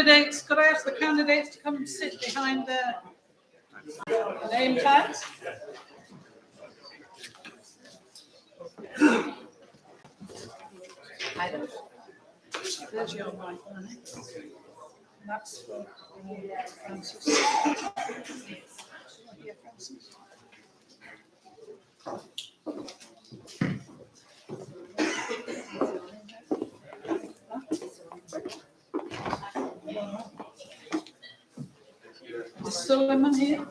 candidates, could I ask the candidates to come and sit behind their name tags? There's your mic, honey. That's for Francis. Here, Francis. Is Suleiman here?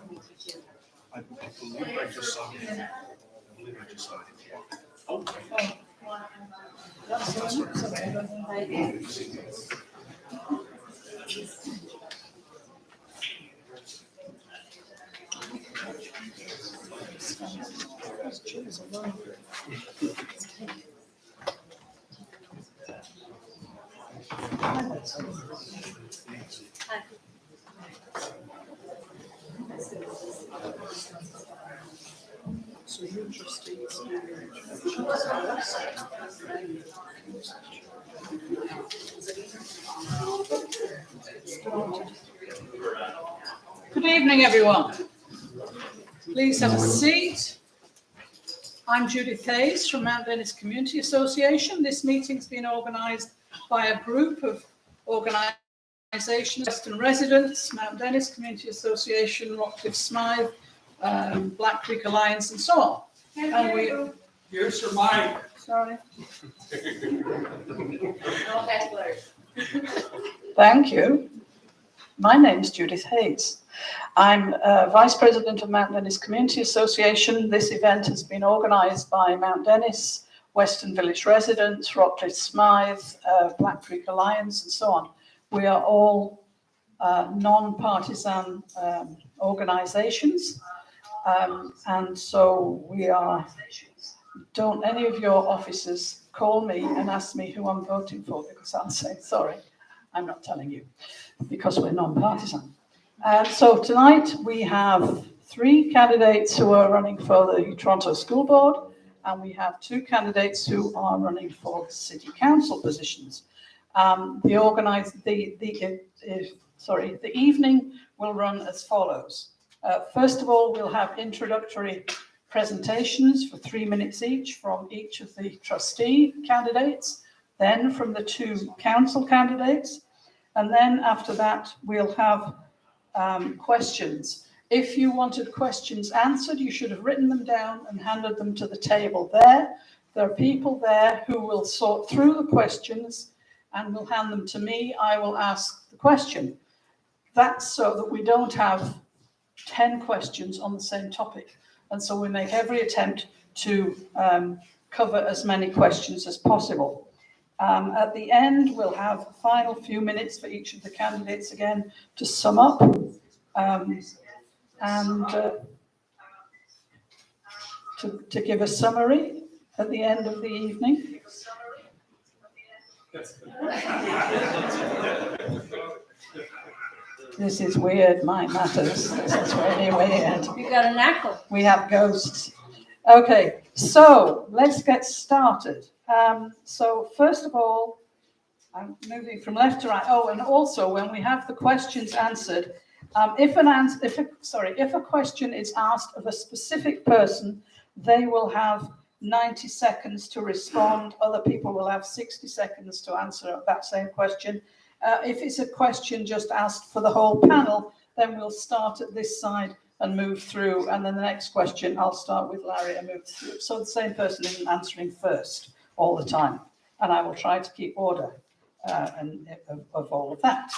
I believe I just saw him. Oh. That's Suleiman. Sorry, I don't know. So you're trustees. Good evening, everyone. Please have a seat. I'm Judith Hayes from Mount Dennis Community Association. This meeting's been organised by a group of organisations, Western Residents, Mount Dennis Community Association, Rockcliffe Smythe, Black Creek Alliance, and so on. And we. Here's your mic. Sorry. No hecklers. Thank you. My name's Judith Hayes. I'm Vice President of Mount Dennis Community Association. This event has been organised by Mount Dennis, Western Village Residents, Rockcliffe Smythe, Black Creek Alliance, and so on. We are all non-partisan organisations, and so we are. Don't any of your officers call me and ask me who I'm voting for, because I'll say, sorry, I'm not telling you, because we're non-partisan. So tonight we have 3 candidates who are running for the Toronto School Board, and we have 2 candidates who are running for City Council positions. The evening will run as follows. First of all, we'll have introductory presentations for 3 minutes each from each of the trustee candidates, then from the 2 council candidates, and then after that we'll have questions. If you wanted questions answered, you should have written them down and handed them to the table there. There are people there who will sort through the questions and will hand them to me. I will ask the question. That's so that we don't have 10 questions on the same topic. And so we make every attempt to cover as many questions as possible. At the end, we'll have a final few minutes for each of the candidates again to sum up and to give a summary at the end of the evening. This is weird, my matters. This is really weird. You got a knackle. We have ghosts. Okay, so let's get started. So first of all, I'm moving from left to right. Oh, and also when we have the questions answered, if a question is asked of a specific person, they will have 90 seconds to respond. Other people will have 60 seconds to answer that same question. If it's a question just asked for the whole panel, then we'll start at this side and move through. And then the next question, I'll start with Larry and move through. So the same person isn't answering first all the time. And I will try to keep order of all of that.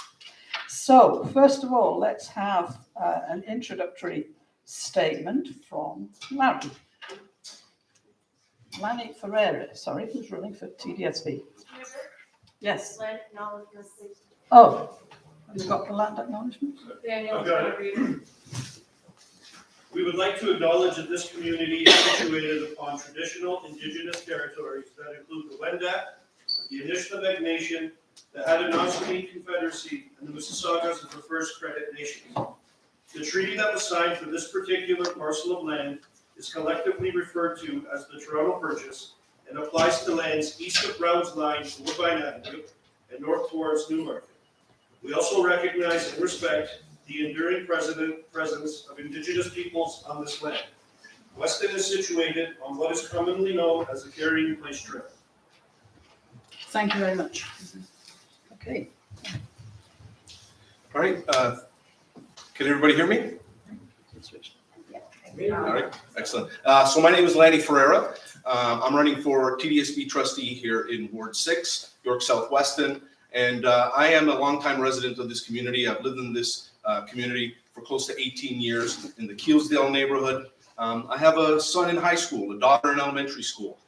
So first of all, let's have an introductory statement from Larry. Lanny Ferreira, sorry, who's running for TDSB. Yes. Land acknowledgements, please. Oh, you've got the land acknowledgement? Daniel's going to read it. We would like to acknowledge that this community is situated upon traditional Indigenous territories that include the Wendat, the Anishinaabe Nation, the Haudenosaunee Confederacy, and the Mississaugas of the First Credit Nations. The treaty that was signed for this particular parcel of land is collectively referred to as the Toronto Purchase and applies to lands east of Browns Line to Woodbine Avenue and north towards Newmarket. We also recognize and respect the enduring presence of Indigenous peoples on this land. Weston is situated on what is commonly known as the Carrying Place Trail. Thank you very much. Okay. All right, can everybody hear me? All right, excellent. So my name is Lanny Ferreira. I'm running for TDSB trustee here in Ward 6, York South Weston, and I am a longtime resident of this community. I've lived in this community for close to 18 years in the Keelsdale neighborhood. I have a son in high school, a daughter in elementary school.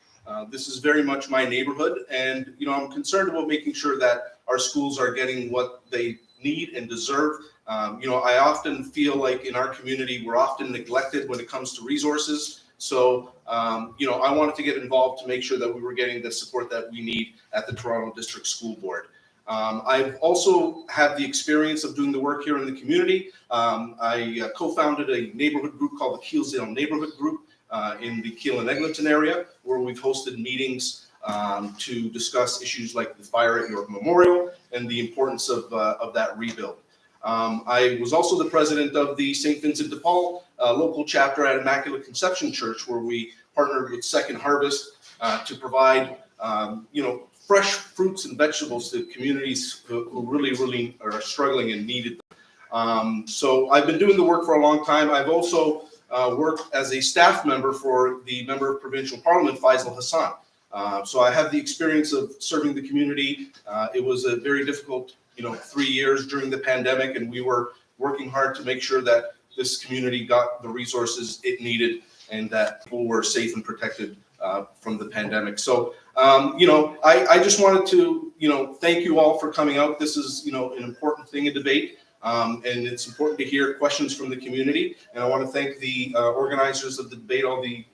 This is very much my neighborhood, and I'm concerned about making sure that our schools are getting what they need and deserve. I often feel like in our community, we're often neglected when it comes to resources. So, I wanted to get involved to make sure that we were getting the support that we need at the Toronto District School Board. I've also had the experience of doing the work here in the community. I co-founded a neighborhood group called the Keelsdale Neighborhood Group in the Keele and Eglinton area, where we've hosted meetings to discuss issues like the fire at York Memorial and the importance of that rebuild. I was also the president of the St. Vincent de Paul local chapter at Immaculate Conception Church, where we partnered with Second Harvest to provide, fresh fruits and vegetables to communities who really are struggling and needed them. So I've been doing the work for a long time. I've also worked as a staff member for the Member of Provincial Parliament, Faisal Hassan. So I have the experience of serving the community. It was a very difficult 3 years during the pandemic, and we were working hard to make sure that this community got the resources it needed and that people were safe and protected from the pandemic. So, I just wanted to, thank you all for coming out. This is, an important thing in debate, and it's important to hear questions from the community. And I want to thank the organizers of the debate, all the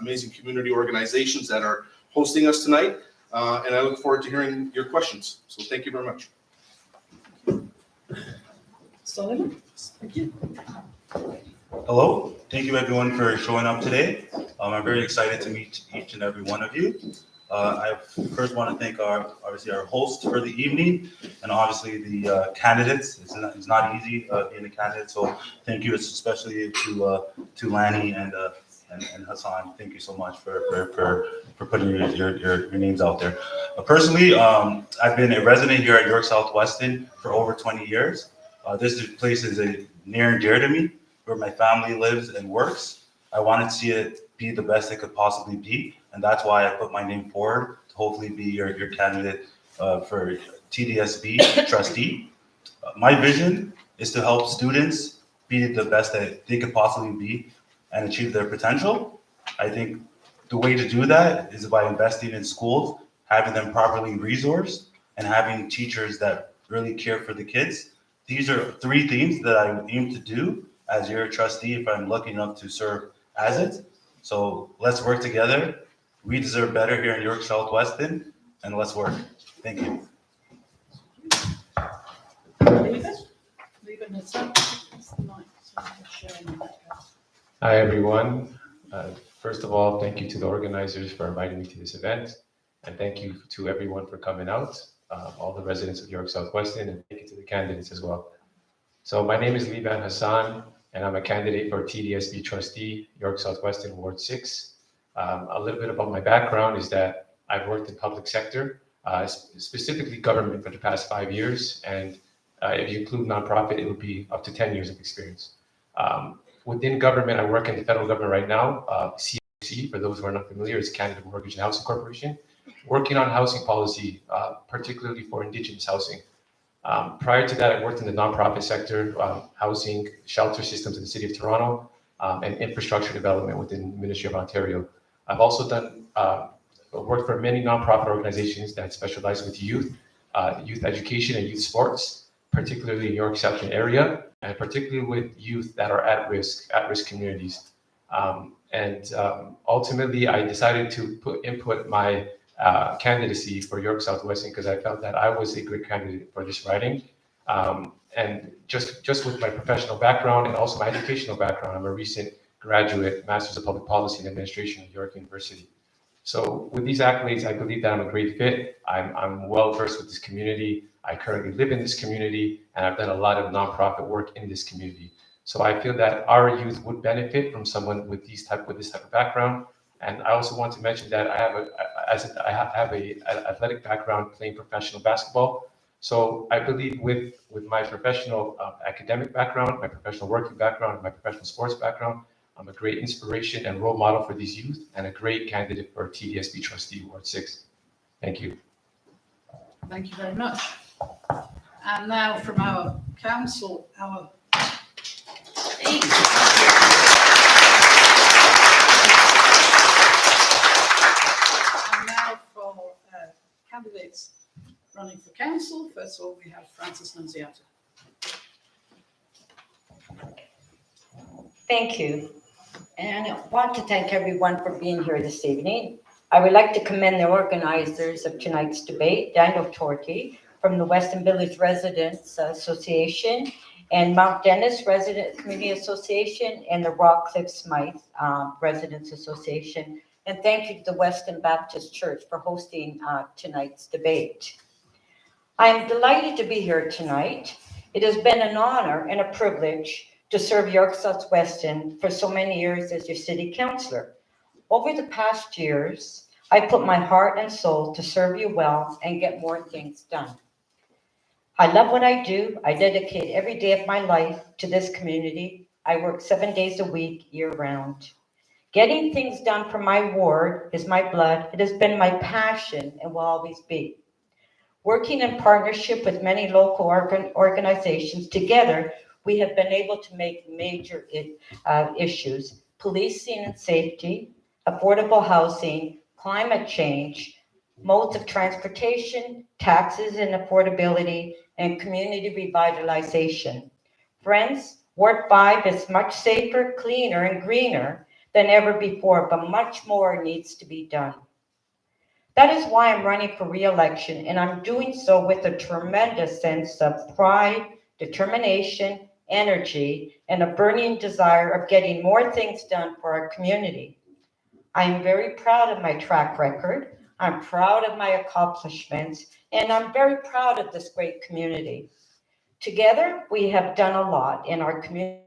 amazing community organizations that are hosting us tonight. And I look forward to hearing your questions. So thank you very much. Sullivan? Thank you. Hello, thank you everyone for showing up today. I'm very excited to meet each and every one of you. I first want to thank our host for the evening, and obviously the candidates. It's not easy being a candidate, so thank you especially to Lanny and Hassan. Thank you so much for putting your names out there. Personally, I've been a resident here at York South Weston for over 20 years. This place is near and dear to me, where my family lives and works. I wanted to see it be the best it could possibly be, and that's why I put my name forward to hopefully be your candidate for TDSB trustee. My vision is to help students be the best that they could possibly be and achieve their potential. I think the way to do that is by investing in schools, having them properly resourced, and having teachers that really care for the kids. These are 3 things that I aim to do as your trustee if I'm lucky enough to serve as it. So let's work together. We deserve better here in York South Weston, and let's work. Thank you. Leave it as that. It's the mic, so I'm just sharing that. Hi, everyone. First of all, thank you to the organizers for inviting me to this event. And thank you to everyone for coming out, all the residents of York South Weston, and thank you to the candidates as well. So my name is Liban Hassan, and I'm a candidate for TDSB trustee, York South Weston, Ward 6. A little bit about my background is that I've worked in public sector, specifically government for the past 5 years. And if you include nonprofit, it would be up to 10 years of experience. Within government, I work in the federal government right now. CMHC, for those who are not familiar, is Canada Mortgage and Housing Corporation, working on housing policy, particularly for Indigenous housing. Prior to that, I worked in the nonprofit sector, housing, shelter systems in the city of Toronto, and infrastructure development within the Ministry of Ontario. I've also done worked for many nonprofit organizations that specialize with youth education and youth sports, particularly in York Southern area, and particularly with youth that are at risk communities. Ultimately, I decided to input my candidacy for York South Weston because I felt that I was a good candidate for this riding. And just with my professional background and also my educational background, I'm a recent graduate, Master's of Public Policy and Administration at York University. So with these accolades, I believe that I'm a great fit. I'm well versed with this community. I currently live in this community, and I've done a lot of nonprofit work in this community. So I feel that our youth would benefit from someone with this type of background. And I also want to mention that I have an athletic background playing professional basketball. So I believe with my professional academic background, my professional working background, my professional sports background, I'm a great inspiration and role model for these youth and a great candidate for TDSB trustee Ward 6. Thank you. Thank you very much. And now from our council, and now for candidates running for council. First of all, we have Francis Nunziata. Thank you. And I want to thank everyone for being here this evening. I would like to commend the organizers of tonight's debate, Daniel Torti from the Weston Village Residents Association and Mount Dennis Resident Community Association and the Rockcliffe Smythe Residents Association. And thank you to the Weston Baptist Church for hosting tonight's debate. I am delighted to be here tonight. It has been an honor and a privilege to serve York South-Weston for so many years as your city councillor. Over the past years, I put my heart and soul to serve you well and get more things done. I love what I do. I dedicate every day of my life to this community. I work 7 days a week, year-round. Getting things done for my ward is my blood. It has been my passion and will always be. Working in partnership with many local organizations, together, we have been able to make major issues: policing and safety, affordable housing, climate change, modes of transportation, taxes and affordability, and community revitalization. Friends, Ward 5 is much safer, cleaner, and greener than ever before, but much more needs to be done. That is why I'm running for re-election, and I'm doing so with a tremendous sense of pride, determination, energy, and a burning desire of getting more things done for our community. I am very proud of my track record. I'm proud of my accomplishments, and I'm very proud of this great community. Together, we have done a lot in our community.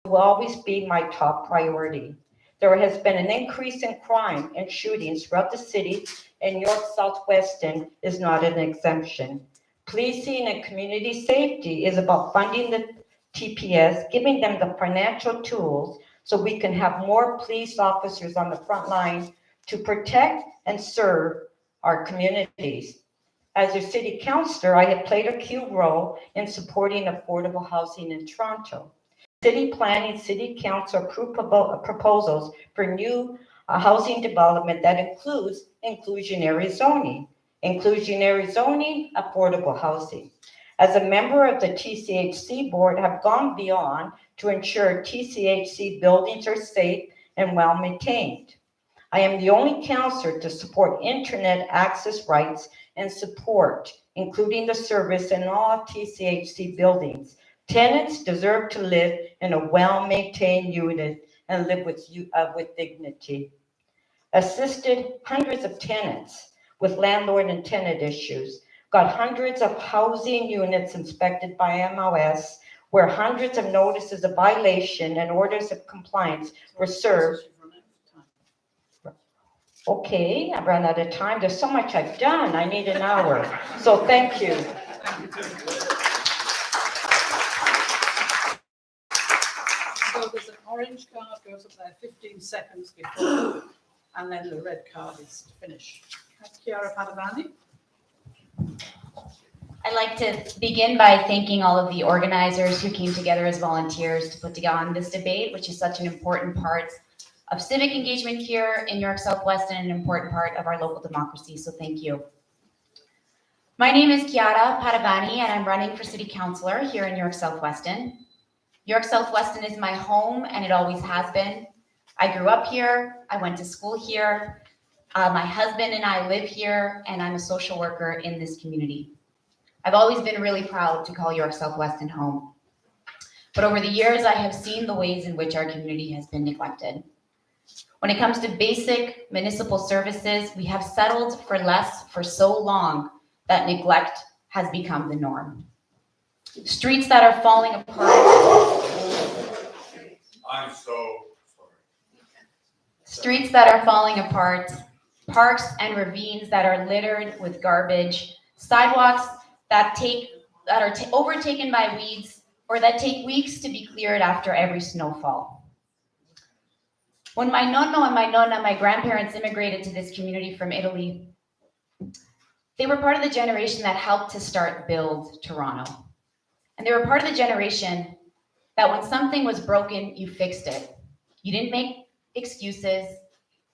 It will always be my top priority. There has been an increase in crime and shootings throughout the city, and York South-Weston is not an exemption. Policing and community safety is about funding the TPS, giving them the financial tools so we can have more police officers on the front line to protect and serve our communities. As your city councillor, I have played a key role in supporting affordable housing in Toronto. City planning, city council approved proposals for new housing development that includes inclusionary zoning. Inclusionary zoning, affordable housing. As a member of the TCHC board, have gone beyond to ensure TCHC buildings are safe and well maintained. I am the only councillor to support internet access rights and support, including the service in all TCHC buildings. Tenants deserve to live in a well-maintained unit and live with dignity. Assisted hundreds of tenants with landlord and tenant issues, got hundreds of housing units inspected by MOS, where hundreds of notices of violation and orders of compliance were served. Okay, I've run out of time. There's so much I've done. I need an hour. So thank you. So there's an orange card goes up there 15 seconds before, and then the red card is to finish. Chiara Padavani. I'd like to begin by thanking all of the organizers who came together as volunteers to put together on this debate, which is such an important part of civic engagement here in York South-Weston and an important part of our local democracy. So thank you. My name is Chiara Padavani, and I'm running for city councillor here in York South-Weston. York South-Weston is my home, and it always has been. I grew up here. I went to school here. My husband and I live here, and I'm a social worker in this community. I've always been really proud to call York South-Weston home. But over the years, I have seen the ways in which our community has been neglected. When it comes to basic municipal services, we have settled for less for so long that neglect has become the norm. Streets that are falling apart. I'm so sorry. Streets that are falling apart, parks and ravines that are littered with garbage, sidewalks that are overtaken by weeds or that take weeks to be cleared after every snowfall. When my nonno and my nonna, my grandparents, immigrated to this community from Italy, they were part of the generation that helped to start Build Toronto. And they were part of the generation that when something was broken, you fixed it. You didn't make excuses,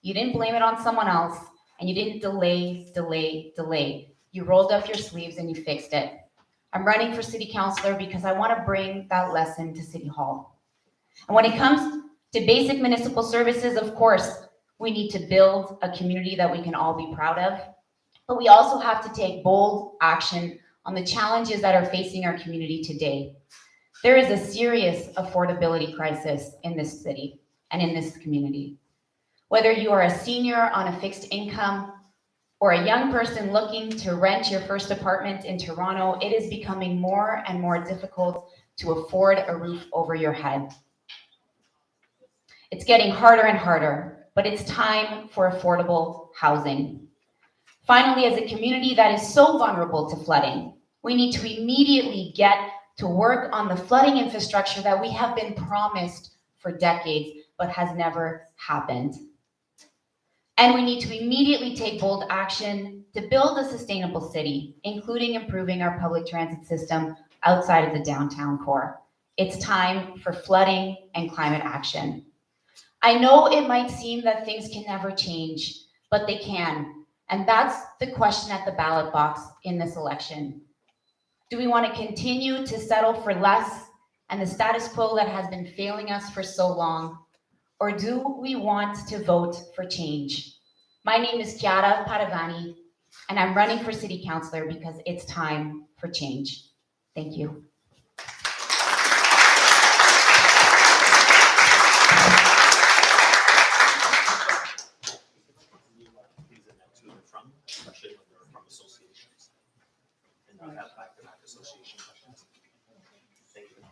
you didn't blame it on someone else, and you didn't delay. You rolled up your sleeves and you fixed it. I'm running for city councillor because I want to bring that lesson to City Hall. And when it comes to basic municipal services, of course, we need to build a community that we can all be proud of, but we also have to take bold action on the challenges that are facing our community today. There is a serious affordability crisis in this city and in this community. Whether you are a senior on a fixed income or a young person looking to rent your first apartment in Toronto, it is becoming more and more difficult to afford a roof over your head. It's getting harder and harder, but it's time for affordable housing. Finally, as a community that is so vulnerable to flooding, we need to immediately get to work on the flooding infrastructure that we have been promised for decades, but has never happened. And we need to immediately take bold action to build a sustainable city, including improving our public transit system outside of the downtown core. It's time for flooding and climate action. I know it might seem that things can never change, but they can. And that's the question at the ballot box in this election. Do we want to continue to settle for less and the status quo that has been failing us for so long? Or do we want to vote for change? My name is Chiara Padavani, and I'm running for city councillor because it's time for change. Thank you. Especially when they're from associations and not have back-to-back association questions. Thank you.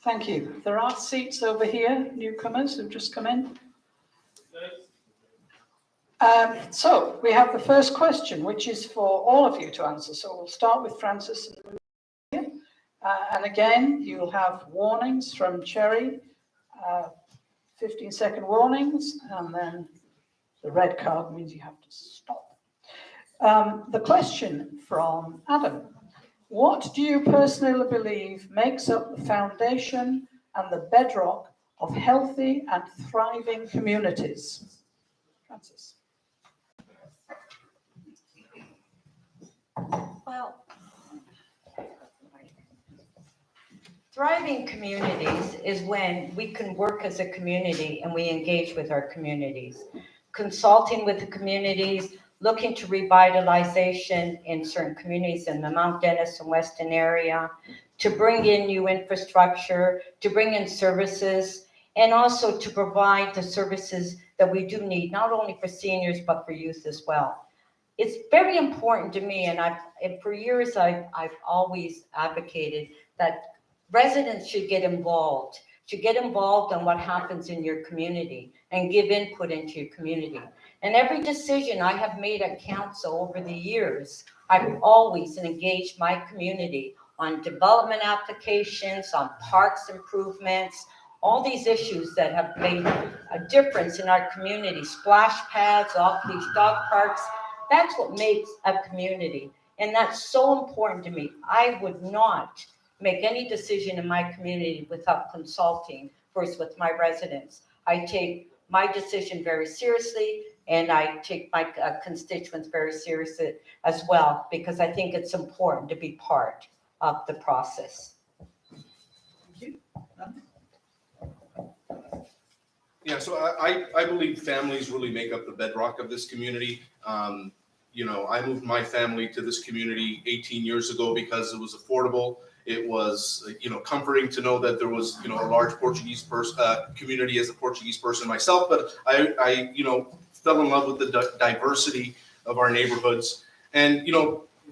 Thank you. There are seats over here, newcomers who've just come in. So we have the first question, which is for all of you to answer. So we'll start with Francis. And again, you'll have warnings from Cherry, 15-second warnings, and then the red card means you have to stop. The question from Adam. What do you personally believe makes up the foundation and the bedrock of healthy and thriving communities? Francis. Well, thriving communities is when we can work as a community and we engage with our communities, consulting with the communities, looking to revitalization in certain communities in the Mount Dennis and Weston area, to bring in new infrastructure, to bring in services, and also to provide the services that we do need, not only for seniors, but for youth as well. It's very important to me, and for years I've always advocated that residents should get involved in what happens in your community and give input into your community. And every decision I have made at council over the years, I've always engaged my community on development applications, on parks improvements, all these issues that have made a difference in our community, splash pads, off-leash dog parks. That's what makes a community. And that's so important to me. I would not make any decision in my community without consulting first with my residents. I take my decision very seriously, and I take my constituents very seriously as well, because I think it's important to be part of the process. Thank you. Yeah, so I believe families really make up the bedrock of this community. You know, I moved my family to this community 18 years ago because it was affordable. It was, you know, comforting to know that there was, you know, a large Portuguese community as a Portuguese person myself. But I, you know, fell in love with the diversity of our neighborhoods. And,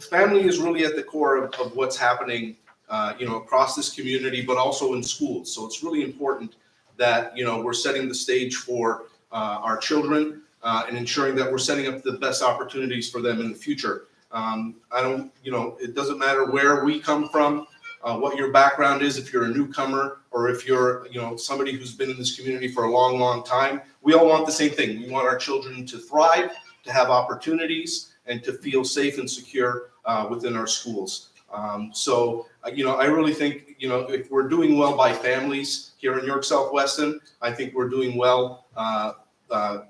family is really at the core of what's happening, across this community, but also in schools. So it's really important that, we're setting the stage for our children and ensuring that we're setting up the best opportunities for them in the future. It doesn't matter where we come from, what your background is, if you're a newcomer or if you're, somebody who's been in this community for a long, long time. We all want the same thing. We want our children to thrive, to have opportunities, and to feel safe and secure within our schools. I really think, if we're doing well by families here in York South-Weston, I think we're doing well,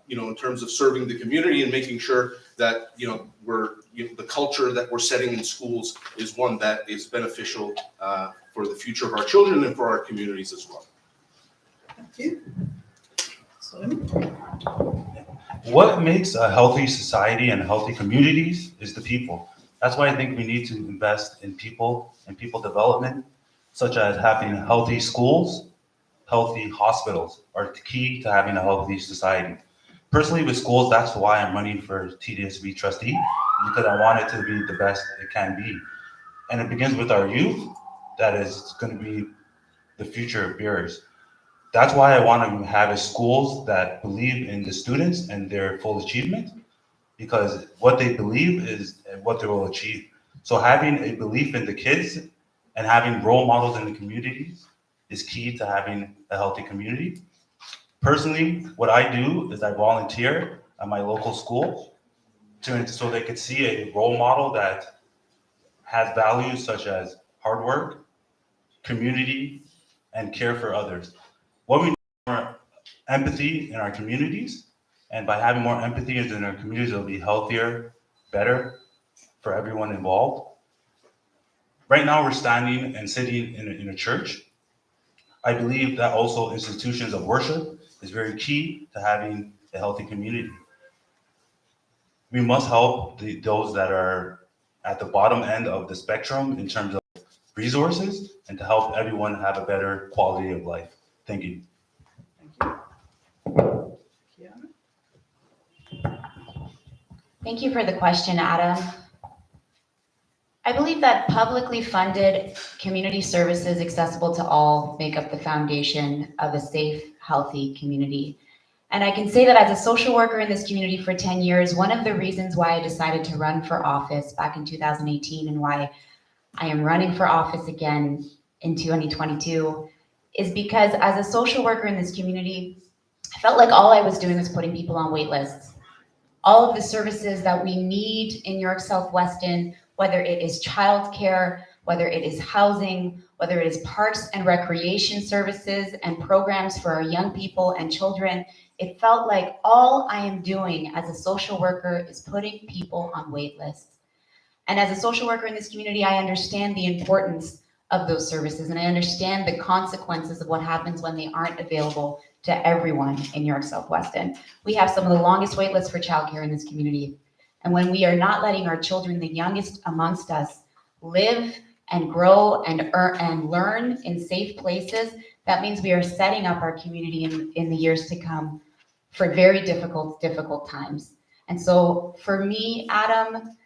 in terms of serving the community and making sure that, the culture that we're setting in schools is one that is beneficial for the future of our children and for our communities as well. Thank you. Slim? What makes a healthy society and healthy communities is the people. That's why I think we need to invest in people and people development, such as having healthy schools, healthy hospitals are key to having a healthy society. Personally, with schools, that's why I'm running for TDSB trustee, because I want it to be the best it can be. And it begins with our youth, that is going to be the future bearers. That's why I want to have schools that believe in the students and their full achievement, because what they believe is what they will achieve. So having a belief in the kids and having role models in the communities is key to having a healthy community. Personally, what I do is I volunteer at my local school so they could see a role model that has values such as hard work, community, and care for others. What we need is more empathy in our communities, and by having more empathy in our communities, it'll be healthier, better for everyone involved. Right now, we're standing and sitting in a church. I believe that also institutions of worship is very key to having a healthy community. We must help those that are at the bottom end of the spectrum in terms of resources and to help everyone have a better quality of life. Thank you. Thank you. Kiana? Thank you for the question, Adam. I believe that publicly funded community services accessible to all make up the foundation of a safe, healthy community. And I can say that as a social worker in this community for 10 years, one of the reasons why I decided to run for office back in 2018 and why I am running for office again in 2022 is because as a social worker in this community, I felt like all I was doing was putting people on wait lists. All of the services that we need in York South-Weston, whether it is childcare, whether it is housing, whether it is parks and recreation services and programs for our young people and children, it felt like all I am doing as a social worker is putting people on wait lists. And as a social worker in this community, I understand the importance of those services and I understand the consequences of what happens when they aren't available to everyone in York South-Weston. We have some of the longest wait lists for childcare in this community. And when we are not letting our children, the youngest amongst us, live and grow and learn in safe places, that means we are setting up our community in the years to come for very difficult times. And so for me, Adam,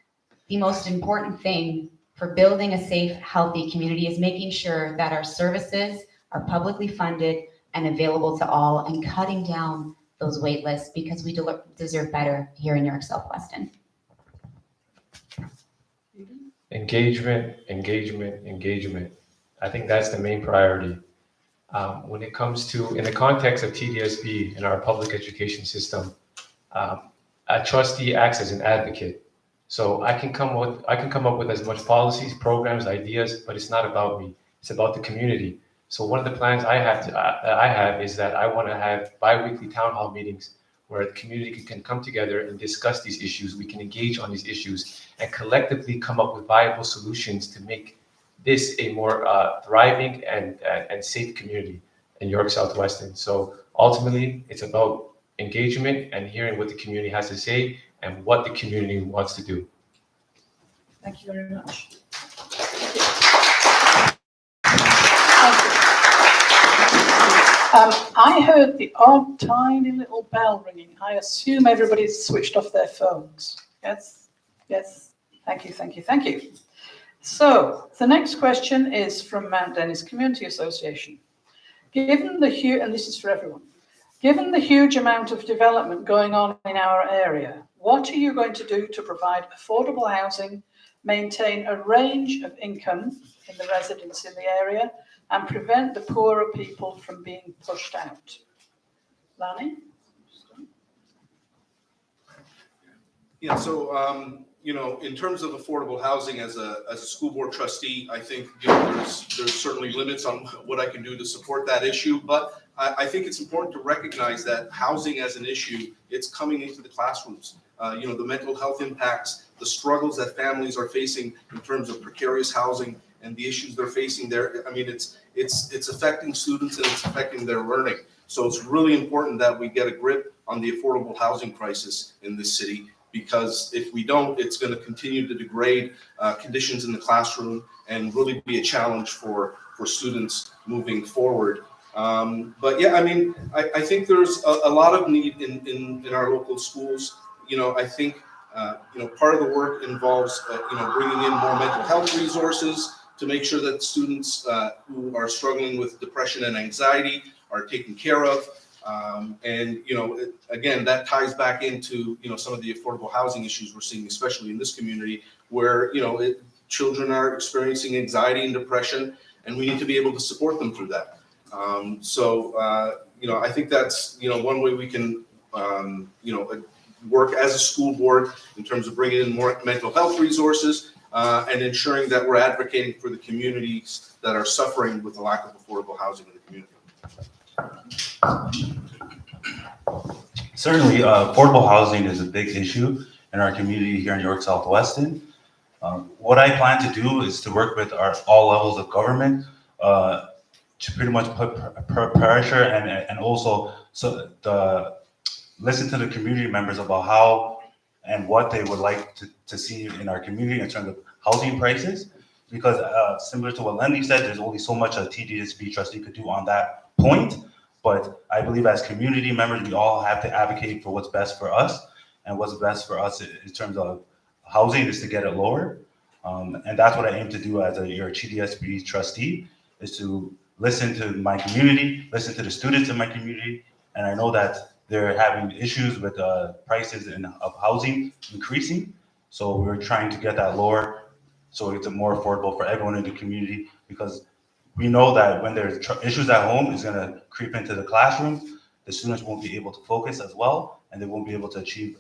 the most important thing for building a safe, healthy community is making sure that our services are publicly funded and available to all and cutting down those wait lists because we deserve better here in York South-Weston. Engagement. I think that's the main priority. When it comes to, in the context of TDSB in our public education system, a trustee acts as an advocate. So I can come up with as much policies, programs, ideas, but it's not about me. It's about the community. So one of the plans I have is that I want to have bi-weekly town hall meetings where the community can come together and discuss these issues. We can engage on these issues and collectively come up with viable solutions to make this a more thriving and safe community in York South-Weston. So ultimately, it's about engagement and hearing what the community has to say and what the community wants to do. Thank you very much. I heard the odd tiny little bell ringing. I assume everybody's switched off their phones. Yes? Yes. Thank you, thank you, thank you. So the next question is from Mount Dennis Community Association. Given the huge, and this is for everyone, given the huge amount of development going on in our area, what are you going to do to provide affordable housing, maintain a range of income in the residents in the area, and prevent the poorer people from being pushed out? Lanny? Yeah, so, in terms of affordable housing as a school board trustee, I think, there's certainly limits on what I can do to support that issue. But I think it's important to recognize that housing as an issue, it's coming into the classrooms. The mental health impacts, the struggles that families are facing in terms of precarious housing and the issues they're facing there. I mean, it's affecting students and it's affecting their learning. So it's really important that we get a grip on the affordable housing crisis in this city, because if we don't, it's going to continue to degrade conditions in the classroom and really be a challenge for students moving forward. But yeah, I mean, I think there's a lot of need in our local schools. I think, part of the work involves, bringing in more mental health resources to make sure that students who are struggling with depression and anxiety are taken care of. Again, that ties back into, some of the affordable housing issues we're seeing, especially in this community, where, children are experiencing anxiety and depression, and we need to be able to support them through that. I think that's, one way we can, work as a school board in terms of bringing in more mental health resources and ensuring that we're advocating for the communities that are suffering with the lack of affordable housing in the community. Certainly, affordable housing is a big issue in our community here in York Southwestern. What I plan to do is to work with all levels of government to pretty much put pressure and also listen to the community members about how and what they would like to see in our community in terms of housing prices. Because similar to what Lenny said, there's only so much a TDSB trustee could do on that point. But I believe as community members, we all have to advocate for what's best for us. And what's best for us in terms of housing is to get it lower. And that's what I aim to do as your TDSB trustee, is to listen to my community, listen to the students in my community. And I know that they're having issues with prices of housing increasing. So we're trying to get that lower so it's more affordable for everyone in the community, because we know that when there's issues at home, it's going to creep into the classrooms. The students won't be able to focus as well, and they won't be able to achieve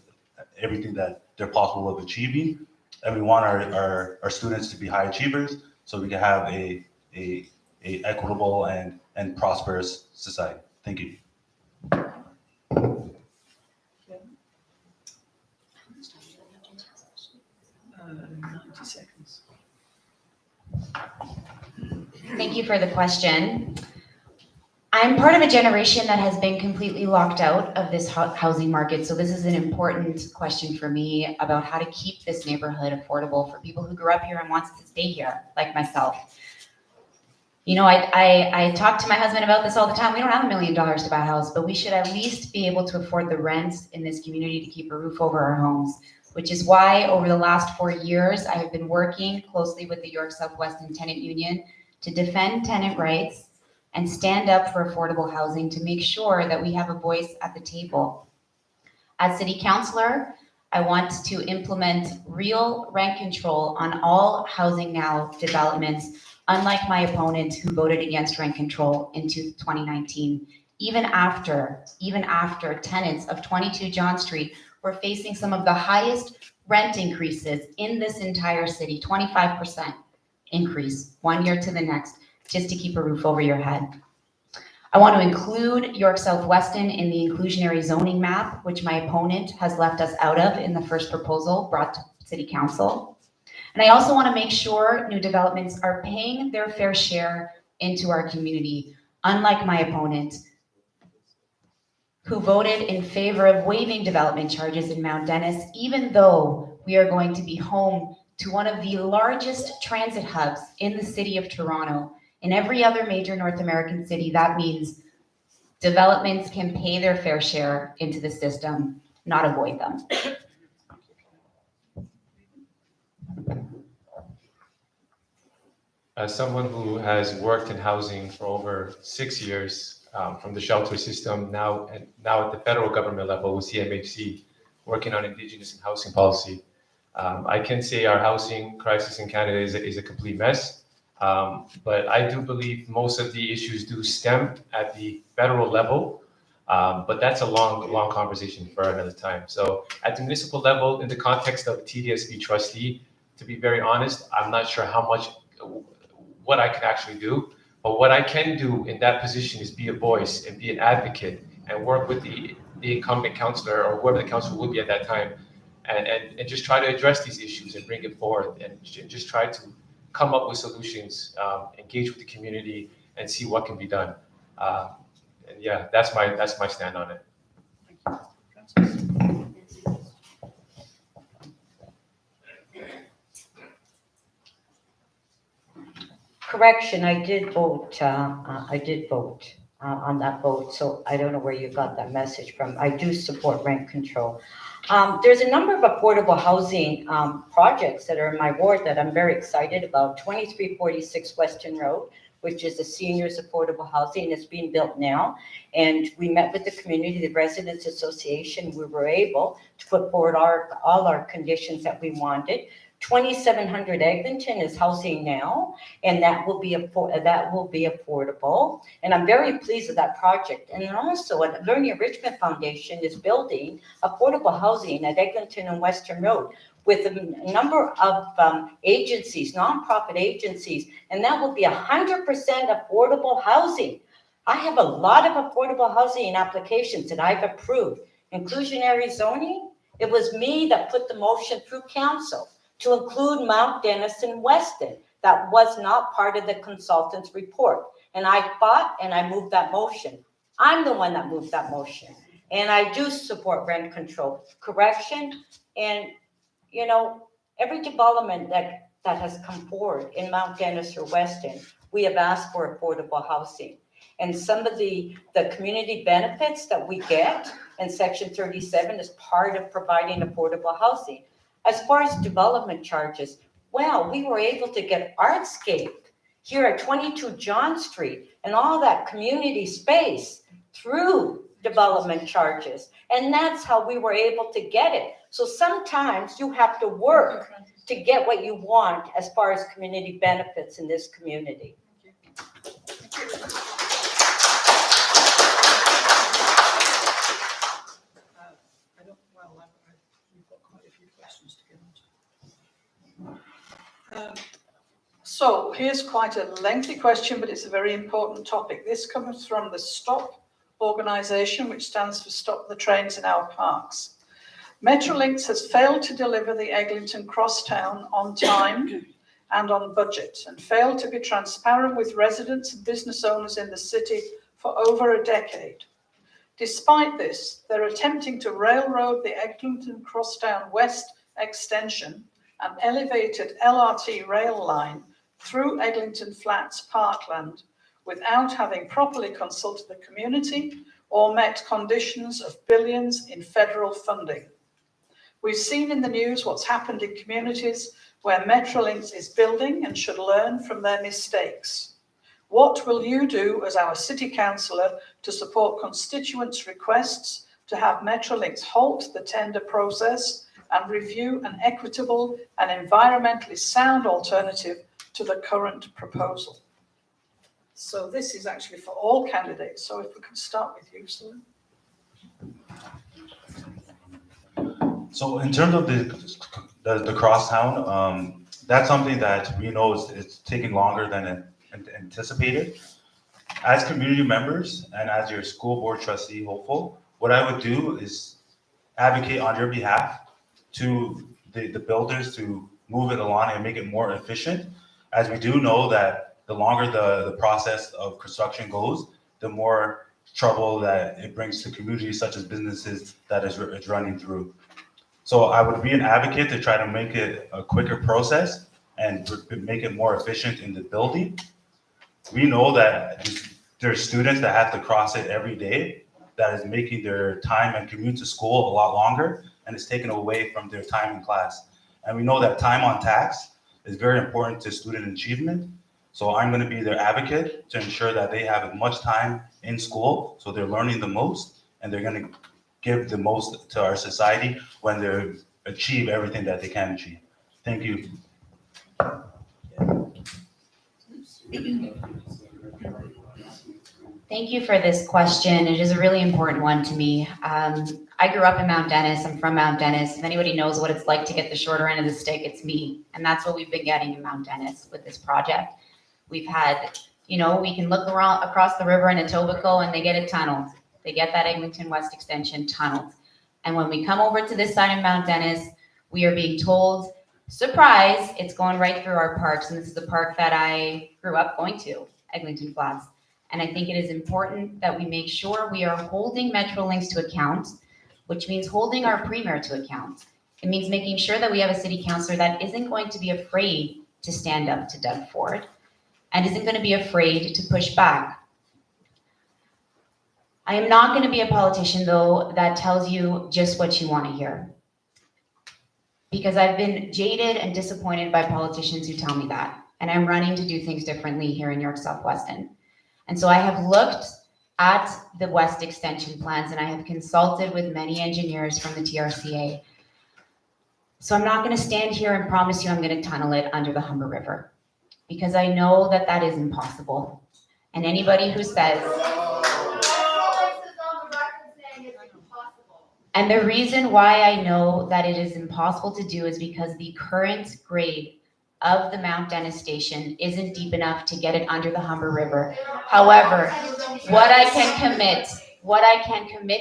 everything that they're possible of achieving. And we want our students to be high achievers so we can have a equitable and prosperous society. Thank you. 90 seconds. Thank you for the question. I'm part of a generation that has been completely locked out of this housing market. So this is an important question for me about how to keep this neighborhood affordable for people who grew up here and wants to stay here, like myself. I talk to my husband about this all the time. We don't have $1 million to buy a house, but we should at least be able to afford the rent in this community to keep a roof over our homes, which is why over the last 4 years, I have been working closely with the York Southwestern Tenant Union to defend tenant rights and stand up for affordable housing to make sure that we have a voice at the table. As city councillor, I want to implement real rent control on all Housing Now developments, unlike my opponent who voted against rent control in 2019, even after tenants of 22 John Street were facing some of the highest rent increases in this entire city, 25% increase 1 year to the next, just to keep a roof over your head. I want to include York Southwestern in the inclusionary zoning map, which my opponent has left us out of in the first proposal brought to City Council. And I also want to make sure new developments are paying their fair share into our community, unlike my opponent, who voted in favor of waiving development charges in Mount Dennis, even though we are going to be home to one of the largest transit hubs in the city of Toronto. In every other major North American city, that means Developments can pay their fair share into the system, not avoid them. As someone who has worked in housing for over 6 years, from the shelter system now at the federal government level with CMHC, working on Indigenous and housing policy, I can say our housing crisis in Canada is a complete mess. But I do believe most of the issues do stem at the federal level. But that's a long conversation for another time. So at the municipal level, in the context of a TDSB trustee, to be very honest, I'm not sure what I can actually do. But what I can do in that position is be a voice and be an advocate and work with the incumbent councillor or whoever the councillor would be at that time, and just try to address these issues and bring it forward and just try to come up with solutions, engage with the community and see what can be done. And yeah, that's my stand on it. Correction, I did vote on that vote, so I don't know where you got that message from. I do support rent control. There's a number of affordable housing projects that are in my ward that I'm very excited about. 2346 Western Road, which is a seniors affordable housing. It's being built now. And we met with the community, the Residents Association. We were able to put forward all our conditions that we wanted. 2700 Eglinton is housing now, and that will be affordable. And I'm very pleased with that project. And also, a Learning Enrichment Foundation is building affordable housing at Eglinton and Western Road with a number of agencies, nonprofit agencies, and that will be 100% affordable housing. I have a lot of affordable housing applications that I've approved. Inclusionary zoning, it was me that put the motion through council to include Mount Dennis and Weston. That was not part of the consultant's report. And I fought and I moved that motion. I'm the one that moved that motion. And I do support rent control. Correction, and every development that has come forward in Mount Dennis or Weston, we have asked for affordable housing. And some of the community benefits that we get in Section 37 is part of providing affordable housing. As far as development charges, well, we were able to get Artscape here at 22 John Street and all that community space through development charges. And that's how we were able to get it. So sometimes you have to work to get what you want as far as community benefits in this community. We've got quite a few questions to get on to. So here's quite a lengthy question, but it's a very important topic. This comes from the STOP organisation, which stands for Stop the Trains in Our Parks. Metrolinx has failed to deliver the Eglinton Crosstown on time and on budget, and failed to be transparent with residents and business owners in the city for over a decade. Despite this, they're attempting to railroad the Eglinton Crosstown West extension, an elevated LRT rail line through Eglinton Flats Parkland, without having properly consulted the community or met conditions of billions in federal funding. We've seen in the news what's happened in communities where Metrolinx is building and should learn from their mistakes. What will you do as our city councillor to support constituents' requests to have Metrolinx halt the tender process and review an equitable and environmentally sound alternative to the current proposal? So this is actually for all candidates. So if we can start with you, sir. So in terms of the crosstown, that's something that we know is taking longer than anticipated. As community members and as your school board trustee hopeful, what I would do is advocate on your behalf to the builders to move it along and make it more efficient, as we do know that the longer the process of construction goes, the more trouble that it brings to communities such as businesses that it's running through. So I would be an advocate to try to make it a quicker process and make it more efficient in the building. We know that there's students that have to cross it every day that is making their time and commute to school a lot longer, and it's taken away from their time in class. And we know that time on tax is very important to student achievement. So I'm going to be their advocate to ensure that they have as much time in school, so they're learning the most, and they're going to give the most to our society when they achieve everything that they can achieve. Thank you. Thank you for this question. It is a really important one to me. I grew up in Mount Dennis. I'm from Mount Dennis. If anybody knows what it's like to get the shorter end of the stick, it's me. And that's what we've been getting in Mount Dennis with this project. We've had, we can look around across the river in Etobicoke and they get it tunneled. They get that Eglinton West extension tunneled. And when we come over to this side of Mount Dennis, we are being told, surprise, it's going right through our parks. And this is the park that I grew up going to, Eglinton Flats. And I think it is important that we make sure we are holding Metrolinx to account, which means holding our premier to account. It means making sure that we have a city councillor that isn't going to be afraid to stand up to Doug Ford and isn't going to be afraid to push back. I am not going to be a politician, though, that tells you just what you want to hear. Because I've been jaded and disappointed by politicians who tell me that. And I'm running to do things differently here in York South Weston. And so I have looked at the West Extension plans and I have consulted with many engineers from the TRCA. So I'm not going to stand here and promise you I'm going to tunnel it under the Humber River, because I know that that is impossible. And anybody who says, and the reason why I know that it is impossible to do is because the current grade of the Mount Dennis station isn't deep enough to get it under the Humber River. However, what I can commit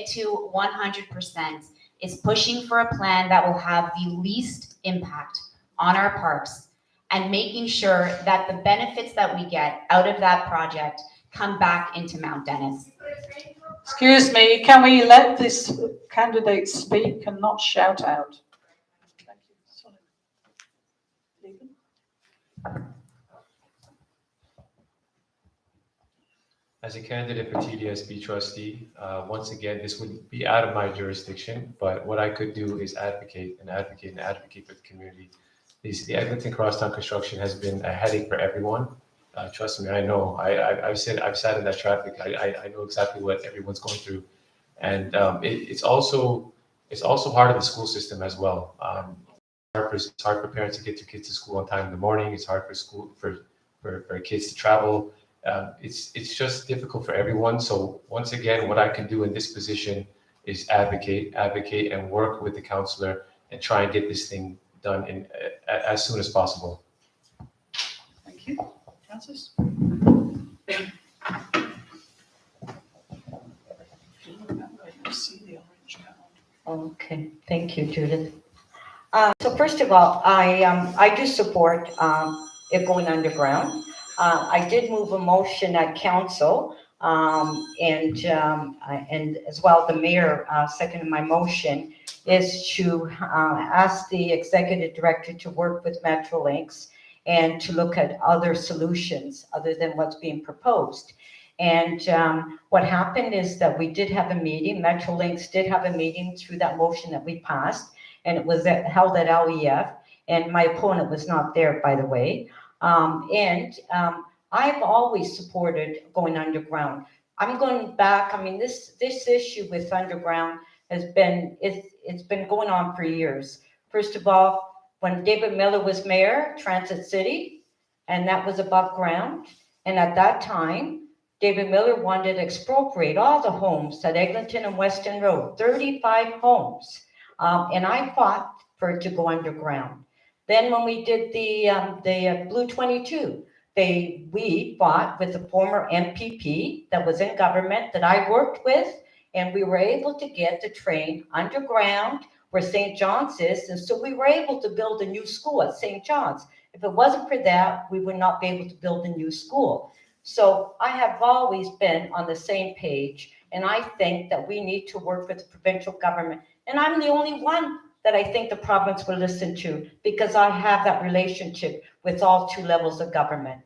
to 100% is pushing for a plan that will have the least impact on our parks and making sure that the benefits that we get out of that project come back into Mount Dennis. Excuse me, can we let this candidate speak and not shout out? Thank you. Sorry. Stephen? As a candidate for TDSB trustee, once again, this would be out of my jurisdiction, but what I could do is advocate for the community. The Eglinton Crosstown construction has been a headache for everyone. Trust me, I know. I've sat in that traffic. I know exactly what everyone's going through, and it's also hard on the school system as well. It's hard for parents to get their kids to school on time in the morning. It's hard for kids to travel. It's just difficult for everyone. So once again, what I can do in this position is advocate, and work with the councillor and try and get this thing done as soon as possible. Thank you. Francis? Okay, thank you, Judith. So first of all, I do support it going underground. I did move a motion at council, and as well the mayor seconded my motion, is to ask the executive director to work with Metrolinx and to look at other solutions other than what's being proposed. And what happened is that we did have a meeting, Metrolinx did have a meeting through that motion that we passed, and it was held at LEF, and my opponent was not there, by the way. I've always supported going underground. I'm going back, I mean, this issue with underground has been, it's been going on for years. First of all, when David Miller was mayor, Transit City, and that was above ground. And at that time, David Miller wanted to expropriate all the homes at Eglinton and Weston Road, 35 homes. And I fought for it to go underground. Then when we did the Blue 22, we fought with the former MPP that was in government that I worked with, and we were able to get the train underground where St. John's is, and so we were able to build a new school at St. John's. If it wasn't for that, we would not be able to build a new school. So I have always been on the same page, and I think that we need to work with the provincial government. And I'm the only one that I think the province will listen to, because I have that relationship with all two levels of government.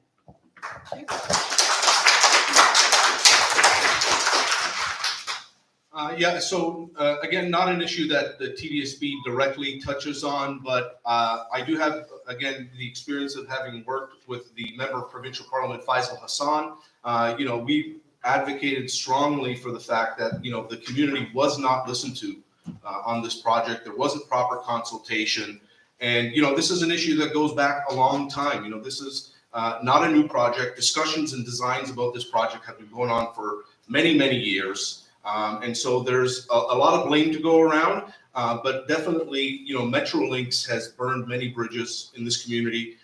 Again, not an issue that the TDSB directly touches on, but I do have, again, the experience of having worked with the Member of Provincial Parliament, Faisal Hassan. We advocated strongly for the fact that, the community was not listened to on this project. There wasn't proper consultation. And, this is an issue that goes back a long time. This is not a new project. Discussions and designs about this project have been going on for many, many years. And so there's a lot of blame to go around, but definitely, Metrolinx has burned many bridges in this community.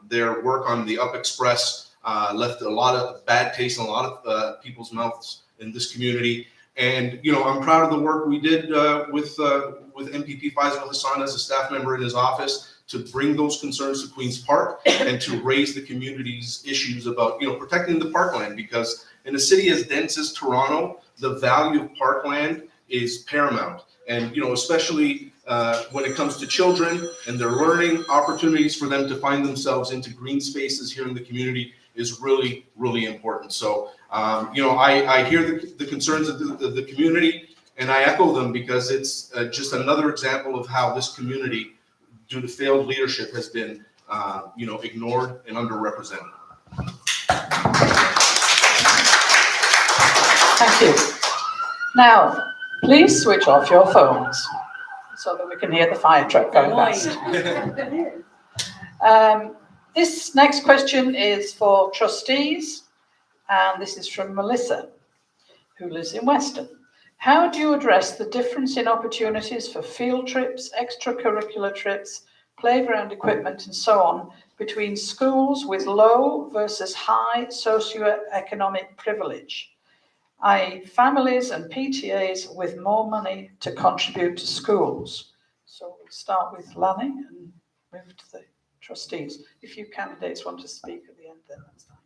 Their work on the Up Express left a lot of bad taste in a lot of people's mouths in this community. And, I'm proud of the work we did with MPP Faisal Hassan as a staff member in his office to bring those concerns to Queen's Park and to raise the community's issues about, protecting the parkland, because in a city as dense as Toronto, the value of parkland is paramount. And, especially when it comes to children and their learning opportunities for them to find themselves into green spaces here in the community is really, really important. So, I hear the concerns of the community, and I echo them because it's just another example of how this community, due to failed leadership, has been, ignored and underrepresented. Thank you. Now, please switch off your phones so that we can hear the fire truck going past. This next question is for trustees, and this is from Melissa, who lives in Weston. How do you address the difference in opportunities for field trips, extracurricular trips, playground equipment, and so on between schools with low versus high socioeconomic privilege, i.e. families and PTAs with more money to contribute to schools? So we'll start with Lanning and move to the trustees. If you candidates want to speak at the end, then that's fine.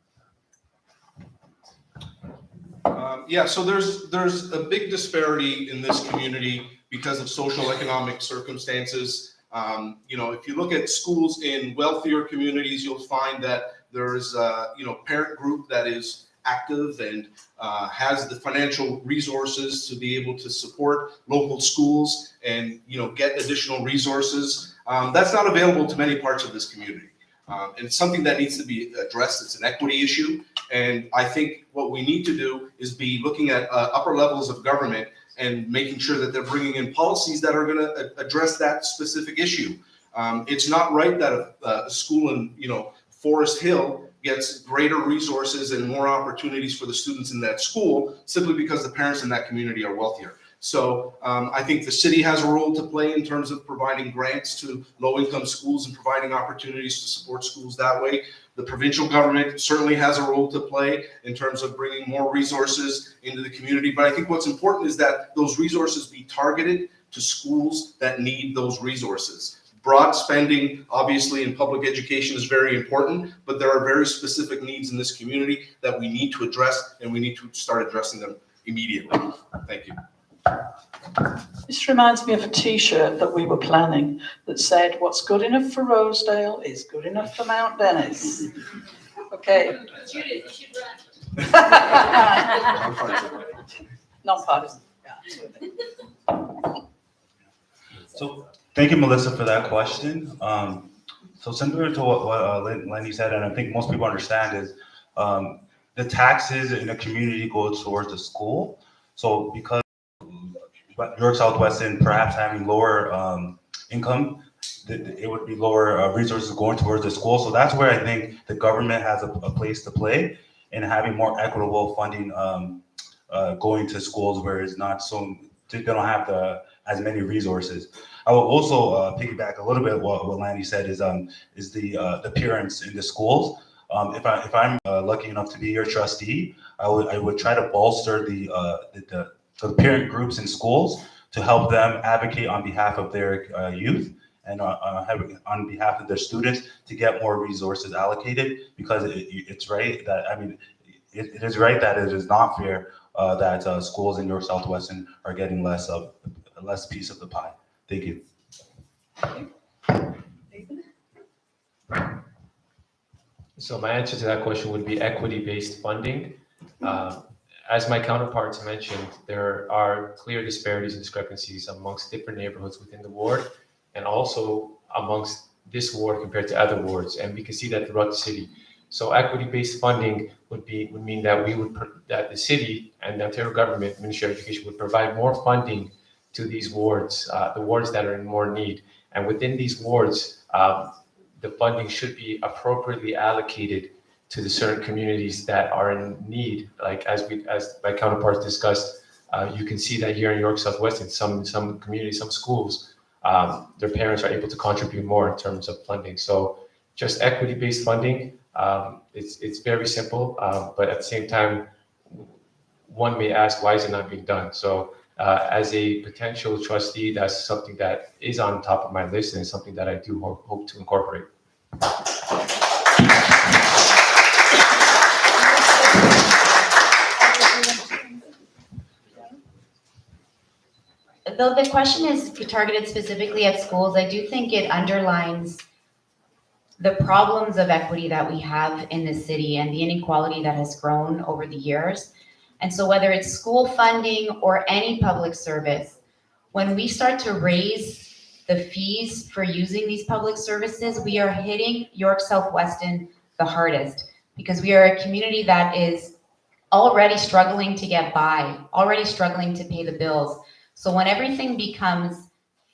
So there's a big disparity in this community because of social economic circumstances. If you look at schools in wealthier communities, you'll find that there's parent group that is active and has the financial resources to be able to support local schools and get additional resources. That's not available to many parts of this community. And it's something that needs to be addressed. It's an equity issue. And I think what we need to do is be looking at upper levels of government and making sure that they're bringing in policies that are going to address that specific issue. It's not right that a school in Forest Hill gets greater resources and more opportunities for the students in that school simply because the parents in that community are wealthier. So I think the city has a role to play in terms of providing grants to low-income schools and providing opportunities to support schools that way. The provincial government certainly has a role to play in terms of bringing more resources into the community. But I think what's important is that those resources be targeted to schools that need those resources. Broad spending, obviously, in public education is very important, but there are very specific needs in this community that we need to address, and we need to start addressing them immediately. Thank you. This reminds me of a T-shirt that we were planning that said, "What's good enough for Rosedale is good enough for Mount Dennis." Okay. Judith, you should run. Non-partisan. Yeah, absolutely. So thank you, Melissa, for that question. So similar to what Lenny said, and I think most people understand, is the taxes in a community go towards the school. So because York Southwestern perhaps having lower income, it would be lower resources going towards the school. So that's where I think the government has a place to play in having more equitable funding going to schools where it's not so, they don't have as many resources. I will also piggyback a little bit what Lanny said is the parents in the schools. If I'm lucky enough to be your trustee, I would try to bolster the parent groups in schools to help them advocate on behalf of their youth and on behalf of their students to get more resources allocated, because it's right that, it is right that it is not fair that schools in York Southwestern are getting less piece of the pie. Thank you. So my answer to that question would be equity-based funding. as my counterparts mentioned, there are clear disparities and discrepancies amongst different neighborhoods within the ward and also amongst this ward compared to other wards. And we can see that throughout the city. So equity-based funding would mean that that the city and the Ontario government, Ministry of Education, would provide more funding to these wards, the wards that are in more need. And within these wards, the funding should be appropriately allocated to the certain communities that are in need. Like as my counterparts discussed, you can see that here in York Southwest, in some communities, some schools, their parents are able to contribute more in terms of funding. So just equity-based funding, it's very simple, but at the same time, one may ask, why is it not being done? So as a potential trustee, that's something that is on top of my list and something that I do hope to incorporate. Though the question is targeted specifically at schools, I do think it underlines the problems of equity that we have in the city and the inequality that has grown over the years. And so whether it's school funding or any public service, when we start to raise the fees for using these public services, we are hitting York Southwestern the hardest, because we are a community that is already struggling to get by, already struggling to pay the bills. So when everything becomes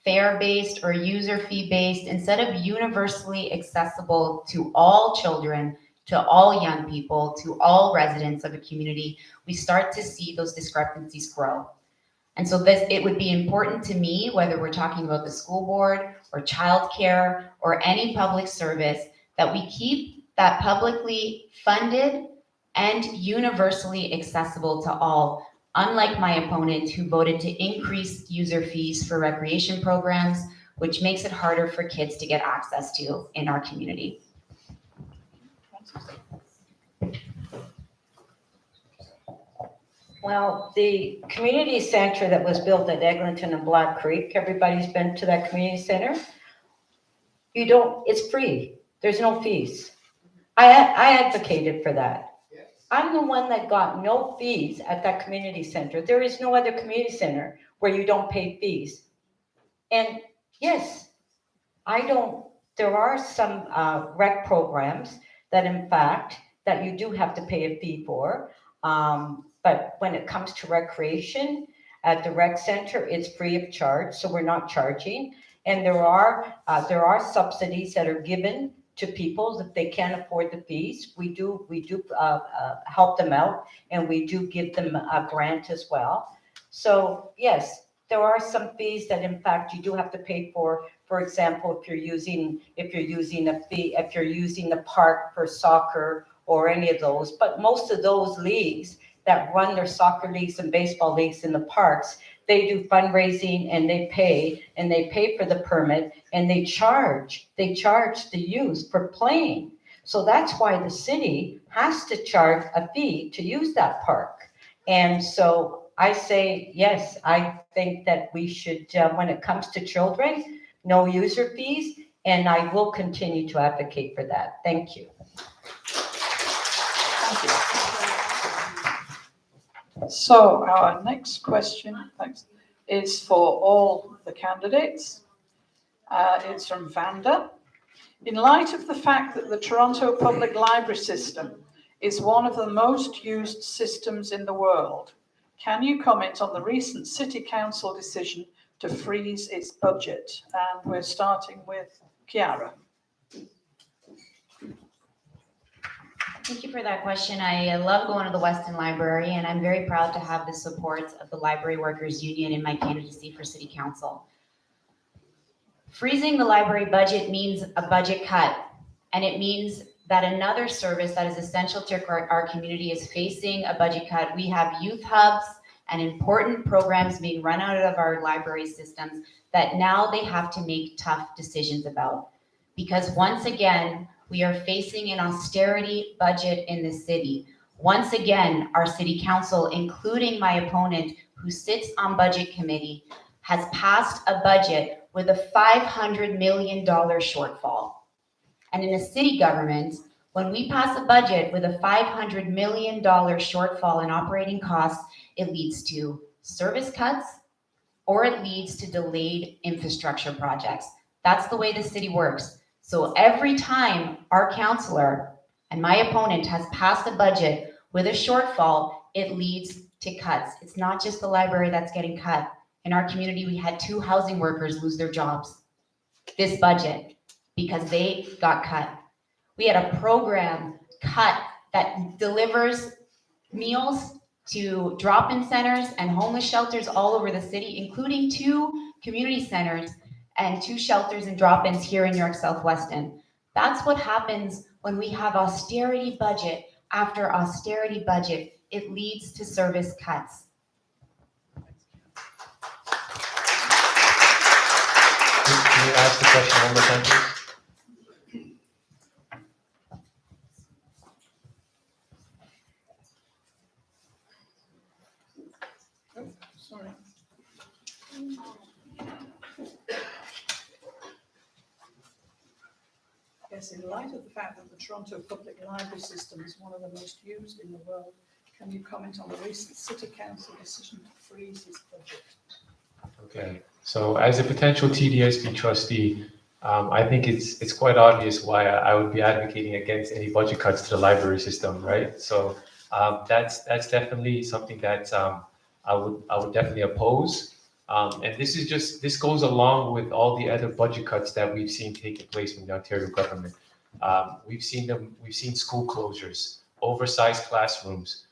fare-based or user fee-based, instead of universally accessible to all children, to all young people, to all residents of a community, we start to see those discrepancies grow. And so it would be important to me, whether we're talking about the school board or childcare or any public service, that we keep that publicly funded and universally accessible to all. Unlike my opponent, who voted to increase user fees for recreation programs, which makes it harder for kids to get access to in our community. Well, the community center that was built at Eglinton and Black Creek, everybody's been to that community center. It's free. There's no fees. I advocated for that. I'm the one that got no fees at that community center. There is no other community center where you don't pay fees. And yes, there are some rec programs that in fact, that you do have to pay a fee for. But when it comes to recreation at the rec center, it's free of charge. So we're not charging. And there are subsidies that are given to people if they can't afford the fees. We do help them out, and we do give them a grant as well. So yes, there are some fees that in fact you do have to pay for. For example, if you're using the park for soccer or any of those. But most of those leagues that run their soccer leagues and baseball leagues in the parks, they do fundraising and they pay for the permit, and they charge the youth for playing. So that's why the city has to charge a fee to use that park. And so I say, yes, I think that we should, when it comes to children, no user fees, and I will continue to advocate for that. Thank you. Thank you. So our next question is for all the candidates. It's from Vanda. In light of the fact that the Toronto Public Library system is one of the most used systems in the world, can you comment on the recent City Council decision to freeze its budget? And we're starting with Chiara. Thank you for that question. I love going to the Weston Library, and I'm very proud to have the support of the Library Workers Union in my candidacy for City Council. Freezing the library budget means a budget cut, and it means that another service that is essential to our community is facing a budget cut. We have youth hubs and important programs being run out of our library systems that now they have to make tough decisions about. Because once again, we are facing an austerity budget in the city. Once again, our city council, including my opponent who sits on budget committee, has passed a budget with a $500 million shortfall. And in a city government, When we pass a budget with a $500 million shortfall in operating costs, it leads to service cuts or it leads to delayed infrastructure projects. That's the way the city works. So every time our councillor and my opponent has passed a budget with a shortfall, it leads to cuts. It's not just the library that's getting cut. In our community, we had 2 housing workers lose their jobs this budget because they got cut. We had a program cut that delivers meals to drop-in centers and homeless shelters all over the city, including 2 community centers and 2 shelters and drop-ins here in New York Southwestern. That's what happens when we have austerity budget after austerity budget. It leads to service cuts. Can you ask the question one more time, please? Sorry. Yes, in light of the fact that the Toronto Public Library System is one of the most used in the world, can you comment on the recent City Council decision to freeze its budget? Okay, so as a potential TDSB trustee, I think it's quite obvious why I would be advocating against any budget cuts to the library system, right? So that's definitely something that I would definitely oppose. And this goes along with all the other budget cuts that we've seen taking place from the Ontario government. We've seen school closures, oversized classrooms.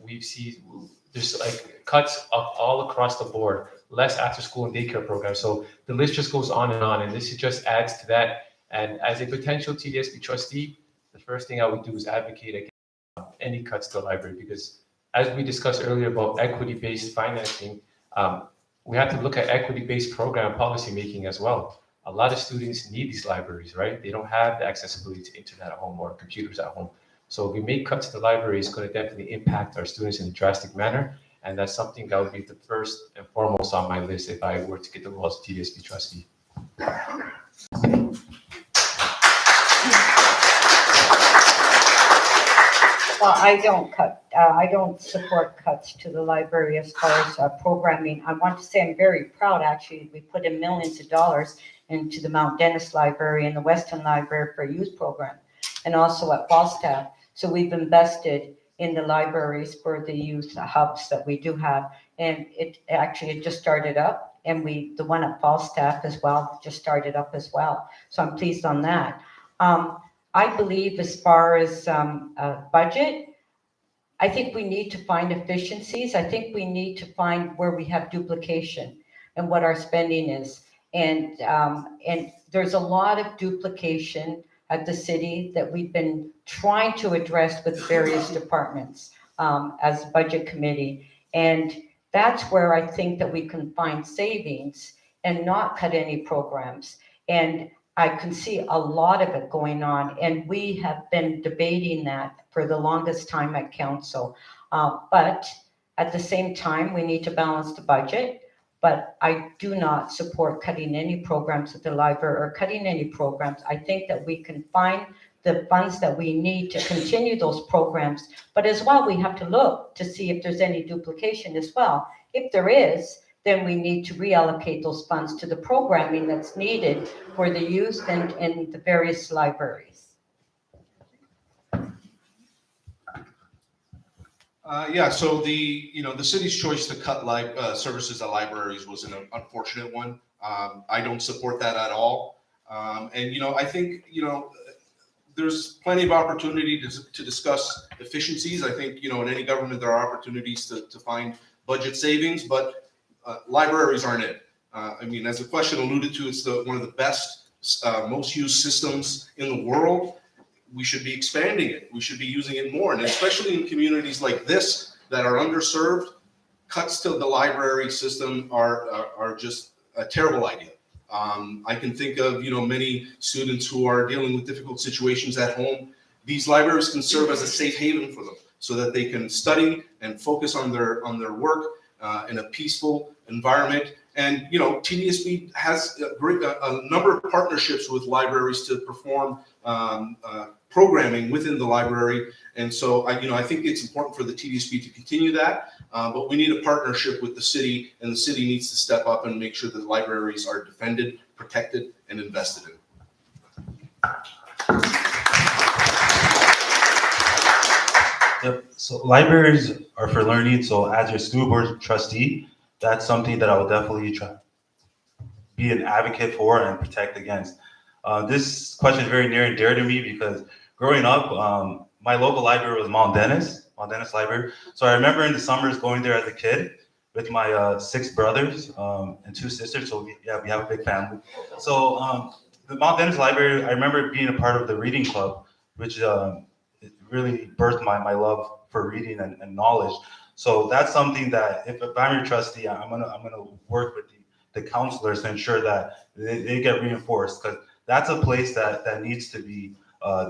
We've seen there's like cuts all across the board, less after school and daycare programs. So the list just goes on, and this just adds to that. And as a potential TDSB trustee, the first thing I would do is advocate against any cuts to the library, because as we discussed earlier about equity-based financing, we have to look at equity-based program policy making as well. A lot of students need these libraries, right? They don't have the accessibility to internet at home or computers at home. So if we make cuts to the library, it's going to definitely impact our students in a drastic manner. And that's something that would be the first and foremost on my list if I were to get the role as a TDSB trustee. Well, I don't support cuts to the library as far as programming. I want to say I'm very proud, actually. We put in millions of dollars into the Mount Dennis Library and the Western Library for a youth program, and also at Falstaff. So we've invested in the libraries for the youth hubs that we do have. And it just started up, and the one at Falstaff as well just started up as well. So I'm pleased on that. I believe as far as budget, I think we need to find efficiencies. I think we need to find where we have duplication and what our spending is. And there's a lot of duplication at the city that we've been trying to address with various departments as a budget committee. And that's where I think that we can find savings and not cut any programs. And I can see a lot of it going on, and we have been debating that for the longest time at council. But at the same time, we need to balance the budget. But I do not support cutting any programs at the library or cutting any programs. I think that we can find the funds that we need to continue those programs. But as well, we have to look to see if there's any duplication as well. If there is, then we need to reallocate those funds to the programming that's needed for the youth and the various libraries. So the city's choice to cut services at libraries was an unfortunate one. I don't support that at all. I think, there's plenty of opportunity to discuss efficiencies. I think, in any government, there are opportunities to find budget savings, but libraries aren't it. As the question alluded to, it's one of the best, most used systems in the world. We should be expanding it. We should be using it more. And especially in communities like this that are underserved, cuts to the library system are just a terrible idea. I can think of, many students who are dealing with difficult situations at home. These libraries can serve as a safe haven for them so that they can study and focus on their work in a peaceful environment. And, TDSB has a number of partnerships with libraries to perform programming within the library. And so I think it's important for the TDSB to continue that, but we need a partnership with the city, and the city needs to step up and make sure that the libraries are defended, protected, and invested in. Yep, so libraries are for learning, so as your school board trustee, that's something that I will definitely try be an advocate for and protect against. This question is very near and dear to me because growing up, my local library was Mount Dennis Library. So I remember in the summers going there as a kid with my 6 brothers and 2 sisters. So we have a big family. So the Mount Dennis Library, I remember being a part of the reading club, which it really birthed my love for reading and knowledge. So that's something that if I'm your trustee, I'm gonna work with the counselors to ensure that they get reinforced, because that's a place that needs to be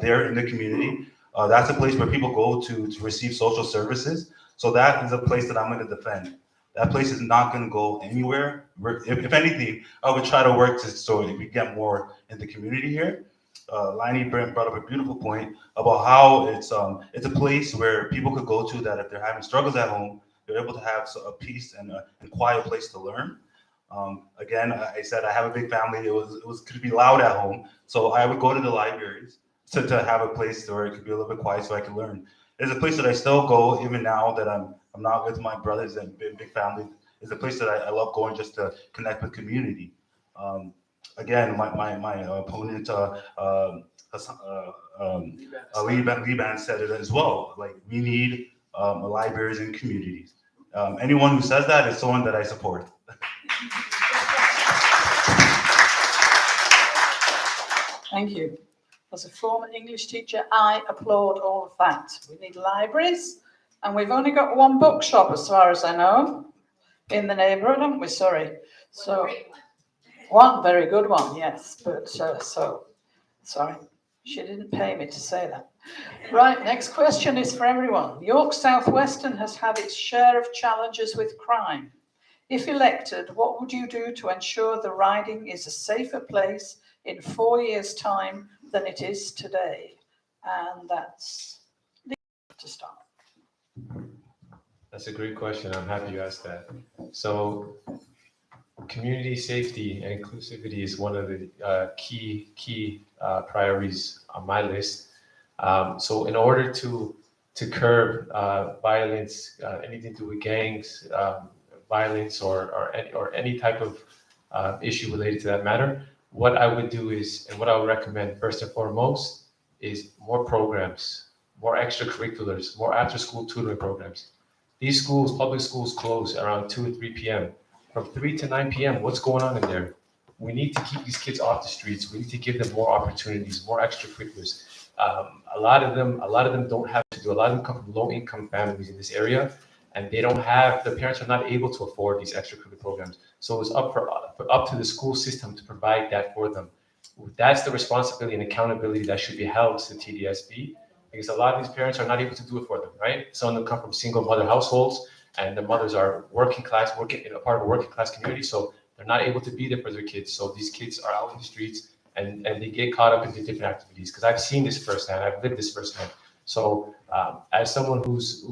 there in the community. That's a place where people go to receive social services. So that is a place that I'm going to defend. That place is not going to go anywhere. If anything, I would try to work so we get more in the community here. Liney brought up a beautiful point about how it's a place where people could go to that if they're having struggles at home, they're able to have a peace and quiet place to learn. Again, I said I have a big family. It was could be loud at home, so I would go to the libraries to have a place where it could be a little bit quiet so I can learn. There's a place that I still go even now that I'm not with my brothers and big family. It's a place that I love going just to connect with community. Again, my opponent, Liban said it as well. Like, we need libraries in communities. Anyone who says that is someone that I support. Thank you. As a former English teacher, I applaud all of that. We need libraries, and we've only got one bookshop, as far as I know, in the neighbourhood, haven't we? Sorry. So, one very good one, yes. But sorry, she didn't pay me to say that. Right, next question is for everyone. York South Western has had its share of challenges with crime. If elected, what would you do to ensure the riding is a safer place in 4 years' time than it is today? And that's to start. That's a great question. I'm happy you asked that. So, community safety and inclusivity is one of the key priorities on my list. So, in order to curb violence, anything to do with gangs, violence, or any type of issue related to that matter, what I would do is, and what I would recommend first and foremost, is more programs, more extracurriculars, more after-school tutoring programs. These schools, public schools, close around 2 or 3 p.m. From 3 to 9 p.m., what's going on in there? We need to keep these kids off the streets. We need to give them more opportunities, more extracurriculars. A lot of them don't have to do. A lot of them come from low-income families in this area, and they don't have. The parents are not able to afford these extracurricular programs. So it's up to the school system to provide that for them. That's the responsibility and accountability that should be held to TDSB, because a lot of these parents are not able to do it for them, right? Some of them come from single mother households, and the mothers are working in a part of a working class community, so they're not able to be there for their kids. So these kids are out in the streets, and they get caught up into different activities. Because I've seen this firsthand, I've lived this firsthand. So as someone who's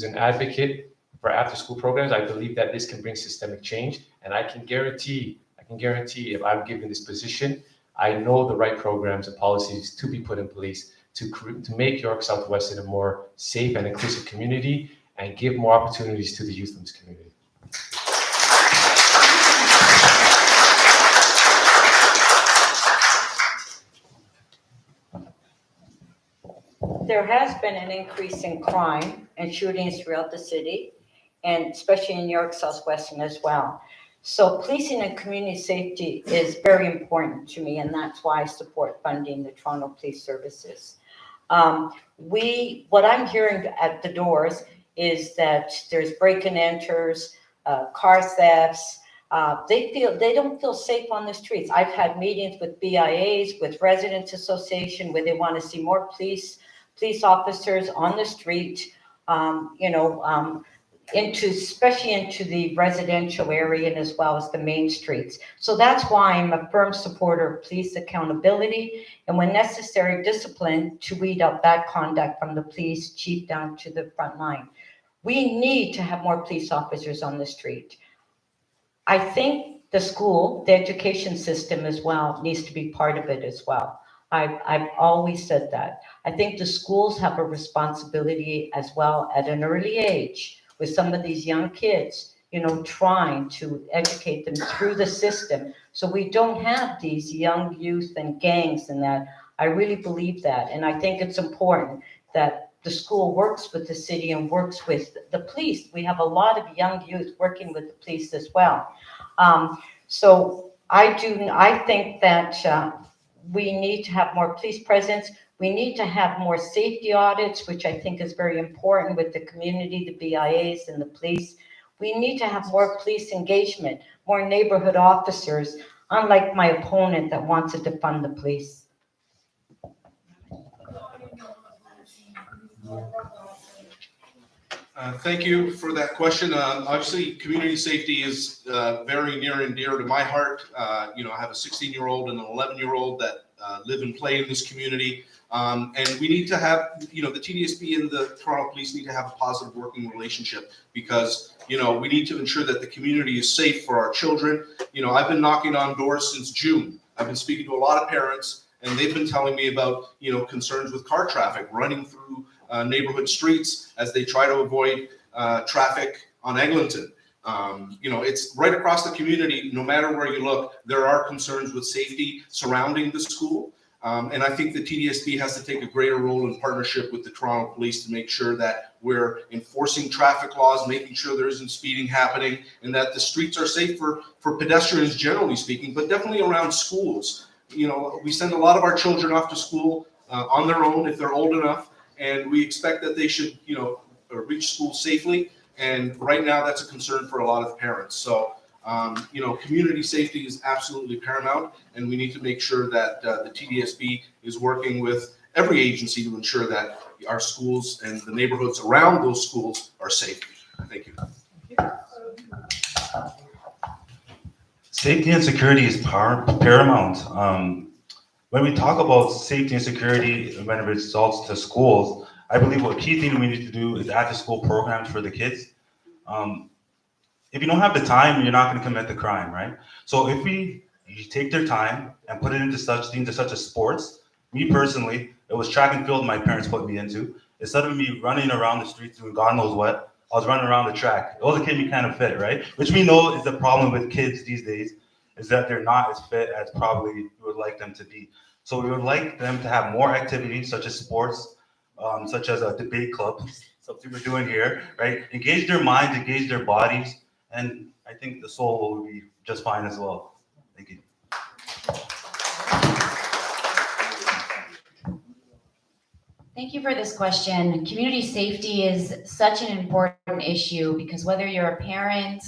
an advocate for after-school programs, I believe that this can bring systemic change, and I can guarantee if I'm given this position, I know the right programs and policies to be put in place to make York Southwestern a more safe and inclusive community, and give more opportunities to the youth in this community. There has been an increase in crime and shootings throughout the city, and especially in York Southwestern as well. So policing and community safety is very important to me, and that's why I support funding the Toronto Police Services. What I'm hearing at the doors is that there's break-and enters, car thefts. They don't feel safe on the streets. I've had meetings with BIAs, with residents association, where they want to see more police officers on the street. especially into the residential area and as well as the main streets. So that's why I'm a firm supporter of police accountability and when necessary, discipline to weed out bad conduct from the police chief down to the front line. We need to have more police officers on the street. I think the school, the education system as well, needs to be part of it as well. I've always said that. I think the schools have a responsibility as well at an early age with some of these young kids, trying to educate them through the system so we don't have these young youth and gangs and that. I really believe that. And I think it's important that the school works with the city and works with the police. We have a lot of young youth working with the police as well. So I think that we need to have more police presence. We need to have more safety audits, which I think is very important with the community, the BIAs and the police. We need to have more police engagement, more neighborhood officers, unlike my opponent that wants to defund the police. Thank you for that question. Obviously, community safety is very near and dear to my heart. I have a 16-year-old and an 11-year-old that live and play in this community. And we need to have, the TDSB and the Toronto Police need to have a positive working relationship because, we need to ensure that the community is safe for our children. I've been knocking on doors since June. I've been speaking to a lot of parents and they've been telling me about, concerns with car traffic running through neighborhood streets as they try to avoid traffic on Eglinton. It's right across the community, no matter where you look, there are concerns with safety surrounding the school. And I think the TDSB has to take a greater role in partnership with the Toronto Police to make sure that we're enforcing traffic laws, making sure there isn't speeding happening, and that the streets are safe for pedestrians, generally speaking, but definitely around schools. We send a lot of our children off to school on their own if they're old enough, and we expect that they should, reach school safely. And right now, that's a concern for a lot of parents. So, community safety is absolutely paramount, and we need to make sure that the TDSB is working with every agency to ensure that our schools and the neighborhoods around those schools are safe. Thank you. Safety and security is paramount. When we talk about safety and security when it results to schools, I believe what key thing we need to do is after-school programs for the kids. If you don't have the time, you're not going to commit the crime, right? So if you take their time and put it into such things such as sports, me personally, it was track and field my parents put me into. Instead of me running around the streets doing God knows what, I was running around the track. It was a kid me kind of fit, right? Which we know is the problem with kids these days, is that they're not as fit as probably we would like them to be. So we would like them to have more activities such as sports, such as a debate club, something we're doing here, right? Engage their minds, engage their bodies, and I think the soul will be just fine as well. Thank you. Thank you for this question. Community safety is such an important issue because whether you're a parent,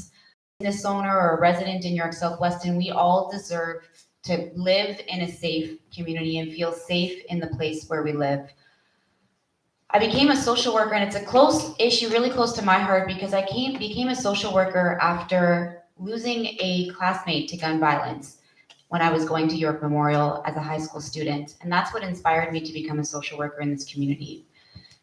business owner, or a resident in York South-Weston, we all deserve to live in a safe community and feel safe in the place where we live. I became a social worker, and it's a close issue, really close to my heart, because I became a social worker after losing a classmate to gun violence when I was going to York Memorial as a high school student. And that's what inspired me to become a social worker in this community.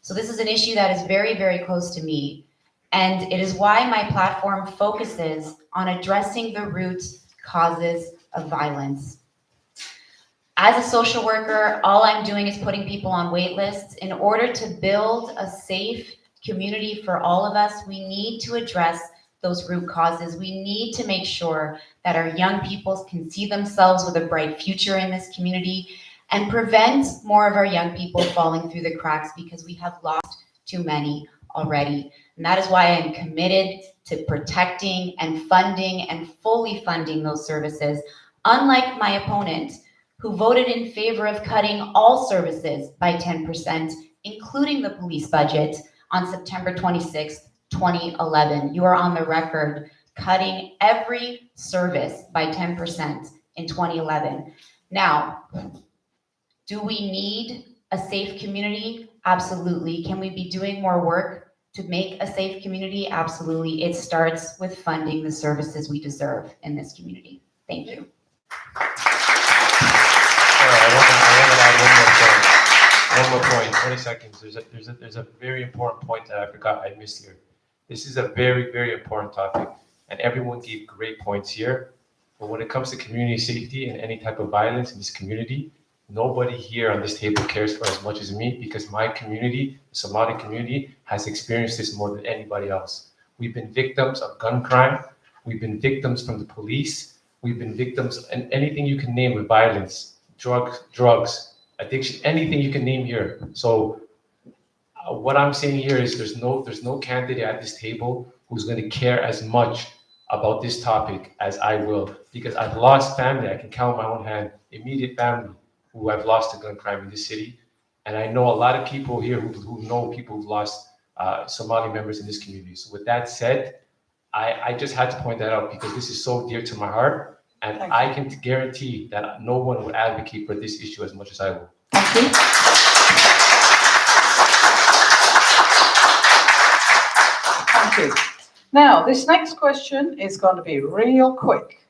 So this is an issue that is very, very close to me. And it is why my platform focuses on addressing the root causes of violence. As a social worker, all I'm doing is putting people on wait lists. In order to build a safe community for all of us, we need to address those root causes. We need to make sure that our young people can see themselves with a bright future in this community and prevent more of our young people falling through the cracks because we have lost too many already. And that is why I'm committed to protecting and funding and fully funding those services, unlike my opponent, who voted in favor of cutting all services by 10%, including the police budget, on September 26th, 2011. You are on the record cutting every service by 10% in 2011. Now, do we need a safe community? Absolutely. Can we be doing more work to make a safe community, absolutely. It starts with funding the services we deserve in this community. Thank you. I want to add one more point, 20 seconds. There's a very important point that I forgot I missed here. This is a very, very important topic, and everyone gave great points here. But when it comes to community safety and any type of violence in this community, nobody here on this table cares for as much as me, because my community, the Somali community, has experienced this more than anybody else. We've been victims of gun crime. We've been victims from the police. We've been victims of anything you can name with violence, drugs, addiction, anything you can name here. So what I'm saying here is there's no candidate at this table who's going to care as much about this topic as I will, because I've lost family. I can count on my own hand, immediate family who have lost to gun crime in this city. And I know a lot of people here who know people who've lost Somali members in this community. So with that said, I just had to point that out because this is so dear to my heart. And I can guarantee that no one would advocate for this issue as much as I will. Thank you. Thank you. Now, this next question is going to be real quick.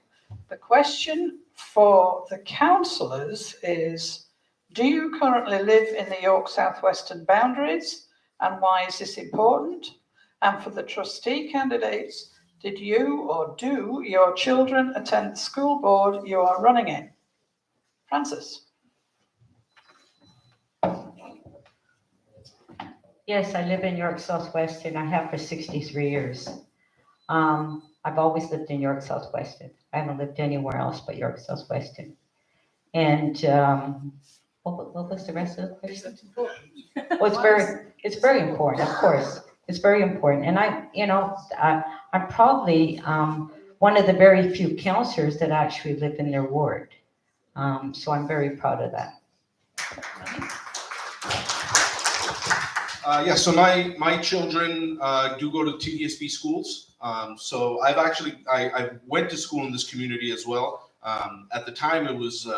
The question for the councillors is, do you currently live in the York Southwestern boundaries, and why is this important? And for the trustee candidates, did you or do your children attend the school board you are running in? Francis. Yes, I live in York Southwestern. I have for 63 years. I've always lived in York Southwestern. I haven't lived anywhere else but York Southwestern. And what was the rest of the question? Well, it's very important, of course. It's very important. And I'm probably one of the very few councillors that actually live in their ward. So I'm very proud of that. So my children do go to TDSB schools. So I went to school in this community as well. At the time, it was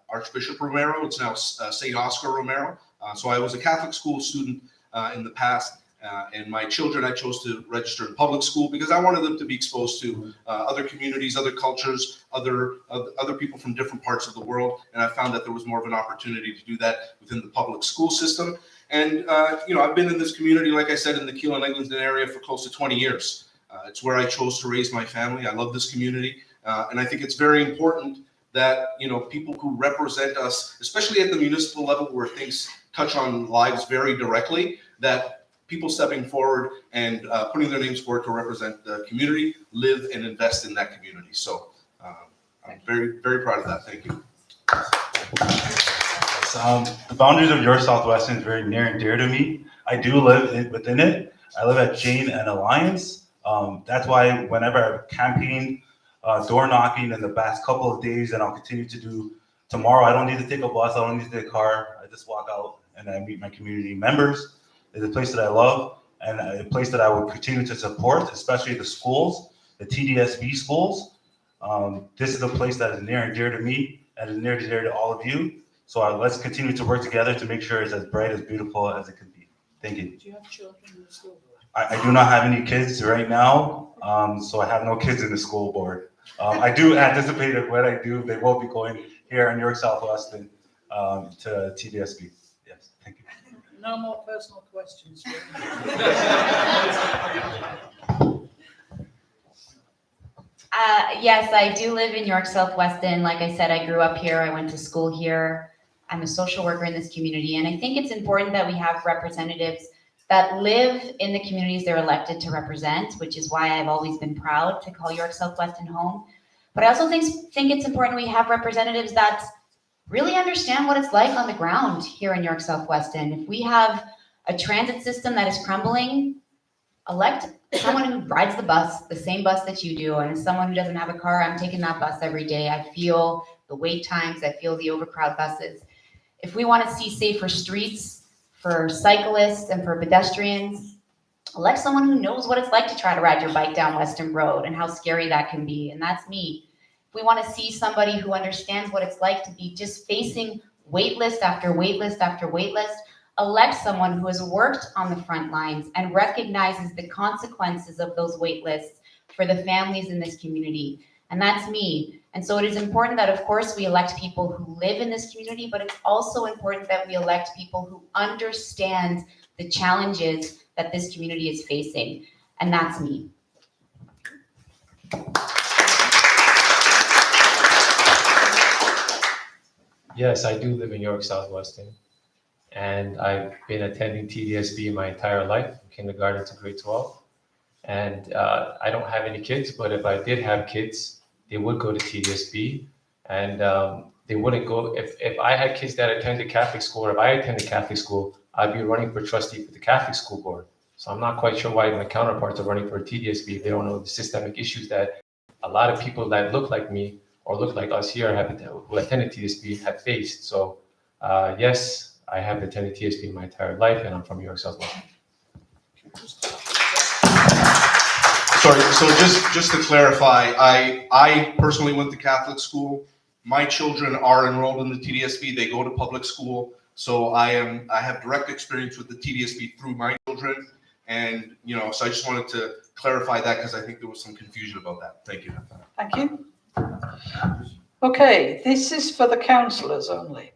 Archbishop Romero. It's now St. Oscar Romero. So I was a Catholic school student in the past. And my children, I chose to register in public school because I wanted them to be exposed to other communities, other cultures, other people from different parts of the world. And I found that there was more of an opportunity to do that within the public school system. And, I've been in this community, like I said, in the Keelan Eglinton area for close to 20 years. It's where I chose to raise my family. I love this community. And I think it's very important that, people who represent us, especially at the municipal level where things touch on lives very directly, that people stepping forward and putting their names forward to represent the community, live and invest in that community. So I'm very, very proud of that. Thank you. The boundaries of York Southwestern is very near and dear to me. I do live within it. I live at Jane and Alliance. That's why whenever I've campaigned, door knocking in the past couple of days, and I'll continue to do tomorrow, I don't need to take a bus. I don't need to take a car. I just walk out and I meet my community members. It's a place that I love and a place that I would continue to support, especially the schools, the TDSB schools. This is a place that is near and dear to me and is near and dear to all of you. So let's continue to work together to make sure it's as bright, as beautiful as it can be. Thank you. Do you have children in the school board? I do not have any kids right now, so I have no kids in the school board. I do anticipate that when I do, they will be going here in York Southwestern to TDSB. Yes, thank you. No more personal questions. Yes, I do live in York Southwestern. Like I said, I grew up here. I went to school here. I'm a social worker in this community. And I think it's important that we have representatives that live in the communities they're elected to represent, which is why I've always been proud to call York Southwestern home. But I also think it's important we have representatives that really understand what it's like on the ground here in York Southwestern. If we have a transit system that is crumbling, elect someone who rides the bus, the same bus that you do. And as someone who doesn't have a car, I'm taking that bus every day. I feel the wait times, I feel the overcrowded buses. If we want to see safer streets for cyclists and for pedestrians, elect someone who knows what it's like to try to ride your bike down Western Road and how scary that can be. And that's me. If we want to see somebody who understands what it's like to be just facing wait list after wait list after wait list, elect someone who has worked on the front lines and recognizes the consequences of those wait lists for the families in this community. And that's me. And so it is important that, of course, we elect people who live in this community, but it's also important that we elect people who understand the challenges that this community is facing. And that's me. Yes, I do live in York Southwestern, and I've been attending TDSB my entire life, from kindergarten to grade 12. And I don't have any kids, but if I did have kids, they would go to TDSB, and they wouldn't go, if I had kids that attended Catholic school, or if I attended Catholic school, I'd be running for trustee for the Catholic school board. So I'm not quite sure why my counterparts are running for TDSB if they don't know the systemic issues that a lot of people that look like me or look like us here who attended TDSB have faced. So yes, I have attended TDSB my entire life, and I'm from York Southwest. Sorry, so just to clarify, I personally went to Catholic school. My children are enrolled in the TDSB. They go to public school. So I have direct experience with the TDSB through my children. And, so I just wanted to clarify that because I think there was some confusion about that. Thank you. Thank you. Okay, this is for the councillors only.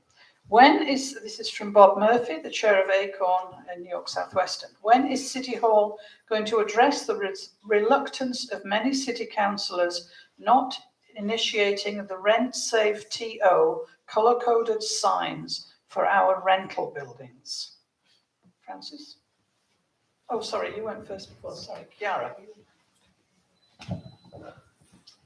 This is from Bob Murphy, the chair of ACORN in York Southwestern. When is City Hall going to address the reluctance of many city councillors not initiating the rent safe TO colour-coded signs for our rental buildings? Francis? Oh, sorry, you went first before. Sorry, Chiara.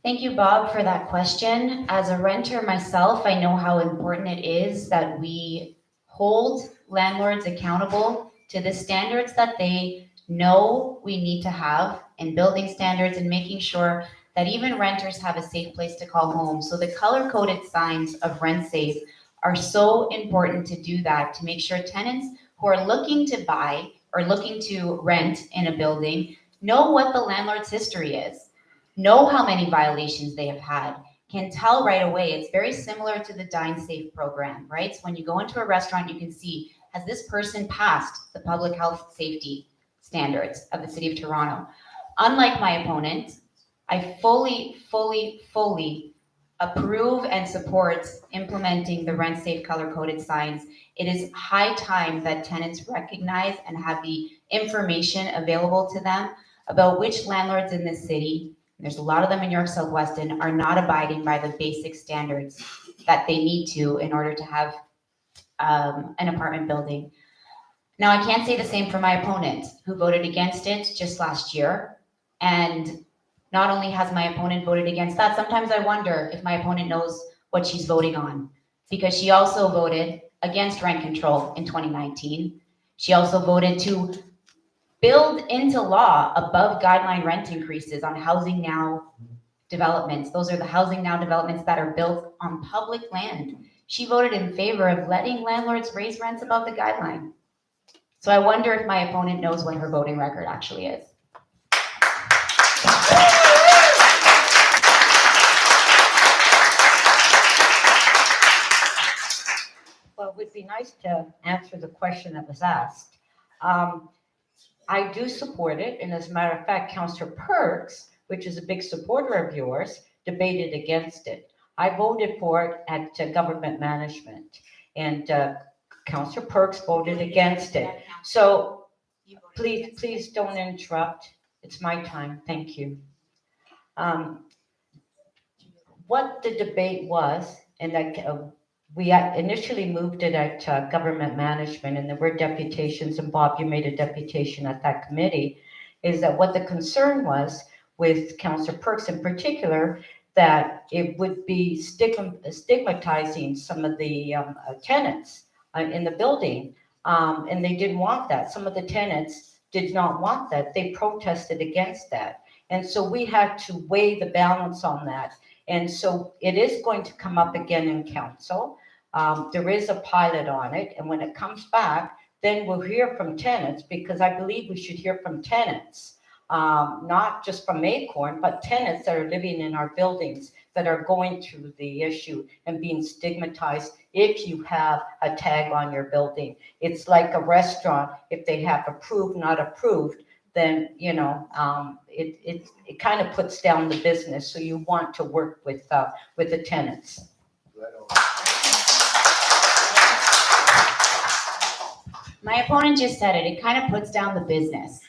Thank you, Bob, for that question. As a renter myself, I know how important it is that we hold landlords accountable to the standards that they know we need to have in building standards and making sure that even renters have a safe place to call home. So the color-coded signs of Rent Safe are so important to do that, to make sure tenants who are looking to buy or looking to rent in a building know what the landlord's history is, know how many violations they have had, can tell right away. It's very similar to the Dine Safe program, right? So when you go into a restaurant, you can see, has this person passed the public health safety standards of the City of Toronto? Unlike my opponent, I fully approve and support implementing the Rent Safe color-coded signs. It is high time that tenants recognize and have the information available to them about which landlords in this city, there's a lot of them in York Southwestern, are not abiding by the basic standards that they need to in order to have an apartment building. Now, I can't say the same for my opponent, who voted against it just last year. And not only has my opponent voted against that, sometimes I wonder if my opponent knows what she's voting on, because she also voted against rent control in 2019. She also voted to build into law above guideline rent increases on Housing Now developments. Those are the Housing Now developments that are built on public land. She voted in favor of letting landlords raise rents above the guideline. So I wonder if my opponent knows what her voting record actually is. Well, it would be nice to answer the question that was asked. I do support it, and as a matter of fact, Councillor Perks, which is a big supporter of yours, debated against it. I voted for it at government management, and Councillor Perks voted against it. So please don't interrupt. It's my time. Thank you. What the debate was, and we initially moved it at government management, and there were deputations, and Bob, you made a deputation at that committee, is that what the concern was with Councillor Perks in particular, that it would be stigmatizing some of the tenants in the building, and they didn't want that. Some of the tenants did not want that. They protested against that. And so we had to weigh the balance on that. And so it is going to come up again in council. There is a pilot on it, and when it comes back, then we'll hear from tenants, because I believe we should hear from tenants not just from Acorn, but tenants that are living in our buildings that are going through the issue and being stigmatized if you have a tag on your building. It's like a restaurant, if they have approved, not approved, then, it kind of puts down the business. So you want to work with the tenants. My opponent just said it, it kind of puts down the business.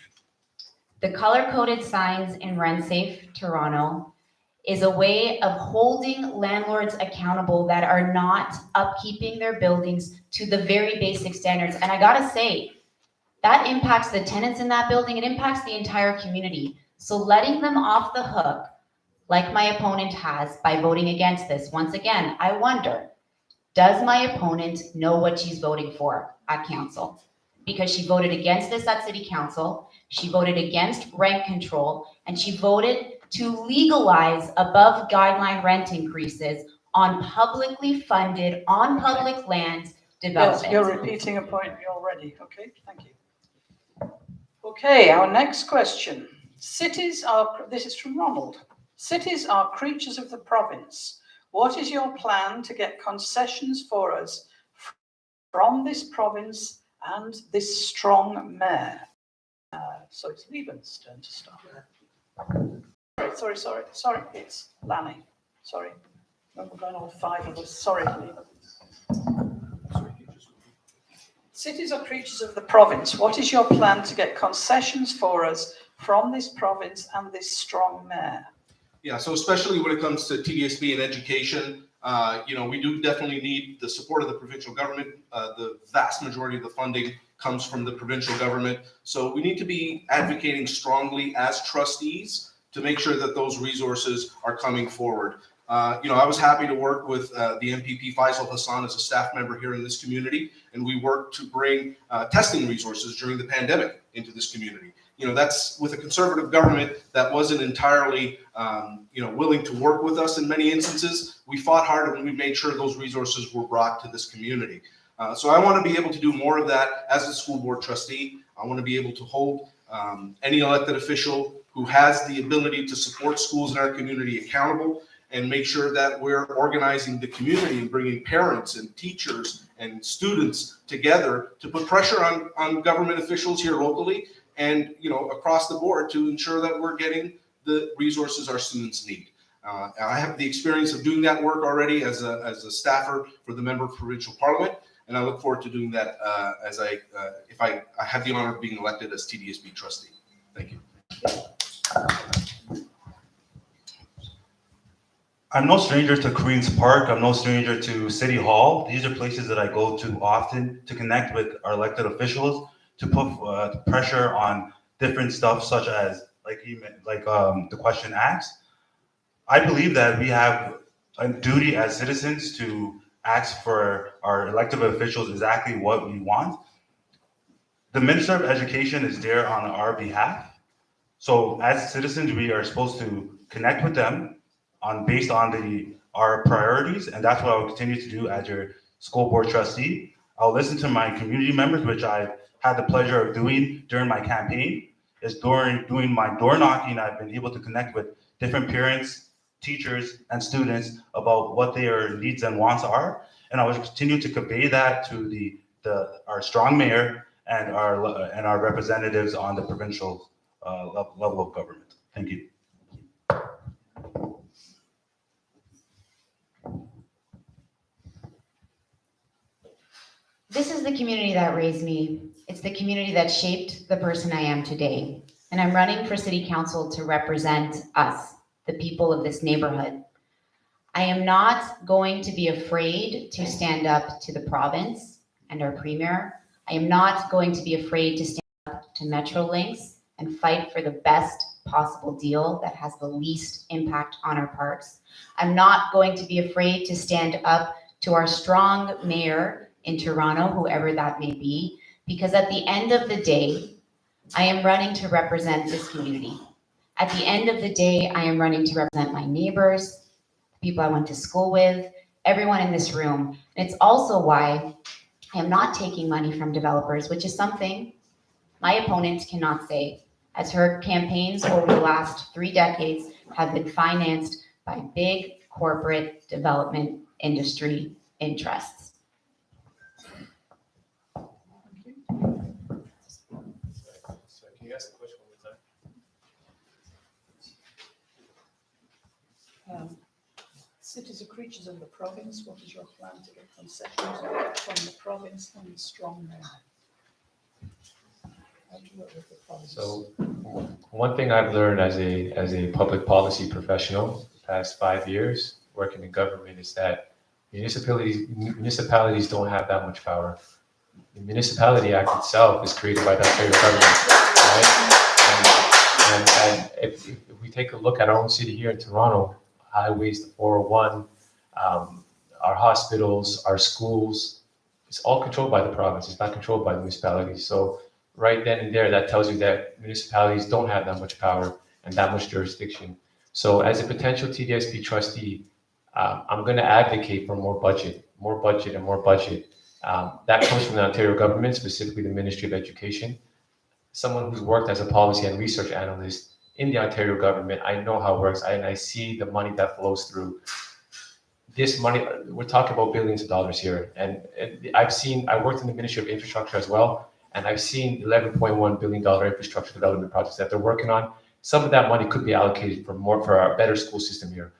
The color-coded signs in Rent Safe Toronto is a way of holding landlords accountable that are not upkeeping their buildings to the very basic standards. And I gotta say, that impacts the tenants in that building, it impacts the entire community. So letting them off the hook, like my opponent has by voting against this, once again, I wonder, does my opponent know what she's voting for at council? Because she voted against this at city council, she voted against rent control, and she voted to legalize above guideline rent increases on publicly funded, on public lands Yes, development. you're repeating a point already. Okay, thank you. Okay, our next question. This is from Ronald. Cities are creatures of the province. What is your plan to get concessions for us from this province and this strong mayor? So it's Lieben's turn to start. Sorry, it's Lanny. Sorry. We're going all five of us. Sorry, Lieben. Cities are creatures of the province. What is your plan to get concessions for us from this province and this strong mayor? Yeah, so especially when it comes to TDSB and education, we do definitely need the support of the provincial government. The vast majority of the funding comes from the provincial government. So we need to be advocating strongly as trustees to make sure that those resources are coming forward. I was happy to work with the MPP Faisal Hassan as a staff member here in this community, and we worked to bring testing resources during the pandemic into this community. That's with a conservative government that wasn't entirely, willing to work with us in many instances. We fought hard and we made sure those resources were brought to this community. So I want to be able to do more of that as a school board trustee. I want to be able to hold any elected official who has the ability to support schools in our community accountable and make sure that we're organizing the community and bringing parents and teachers and students together to put pressure on government officials here locally and across the board to ensure that we're getting the resources our students need. I have the experience of doing that work already as a staffer for the Member of Provincial Parliament, and I look forward to doing that if I have the honor of being elected as TDSB trustee. Thank you. I'm no stranger to Queen's Park. I'm no stranger to City Hall. These are places that I go to often to connect with our elected officials, to put pressure on different stuff, such as the question asked. I believe that we have a duty as citizens to ask for our elected officials exactly what we want. The Minister of Education is there on our behalf. So as citizens, we are supposed to connect with them based on our priorities, and that's what I will continue to do as your school board trustee. I'll listen to my community members, which I've had the pleasure of doing during my campaign. During doing my door knocking, I've been able to connect with different parents, teachers, and students about what their needs and wants are, and I will continue to convey that to our strong mayor and our representatives on the provincial level of government. Thank you. This is the community that raised me. It's the community that shaped the person I am today. And I'm running for city council to represent us, the people of this neighborhood. I am not going to be afraid to stand up to the province and our premier. I am not going to be afraid to stand up to Metrolinx and fight for the best possible deal that has the least impact on our parks. I'm not going to be afraid to stand up to our strong mayor in Toronto, whoever that may be, because at the end of the day, I am running to represent this community. At the end of the day, I am running to represent my neighbors, the people I went to school with, everyone in this room. And it's also why I am not taking money from developers, which is something my opponents cannot say. as her campaigns over the last 3 decades have been financed by big corporate development industry interests. So can you ask the question one more time? Cities are creatures of the province. What is your plan to get concessions from the province and strong there? How do you work with the province? So one thing I've learned as a public policy professional the past 5 years working in government is that municipalities don't have that much power. The Municipality Act itself is created by the Ontario government, right? And if we take a look at our own city here in Toronto, highways, the 401, our hospitals, our schools, it's all controlled by the province. It's not controlled by the municipalities. So right then and there, that tells you that municipalities don't have that much power and that much jurisdiction. So as a potential TDSB trustee, I'm going to advocate for more budget, and more budget. That comes from the Ontario government, specifically the Ministry of Education. Someone who's worked as a policy and research analyst in the Ontario government, I know how it works, and I see the money that flows through. This money, we're talking about billions of dollars here, and I worked in the Ministry of Infrastructure as well, and I've seen $11.1 billion infrastructure development projects that they're working on. Some of that money could be allocated for our better school system here.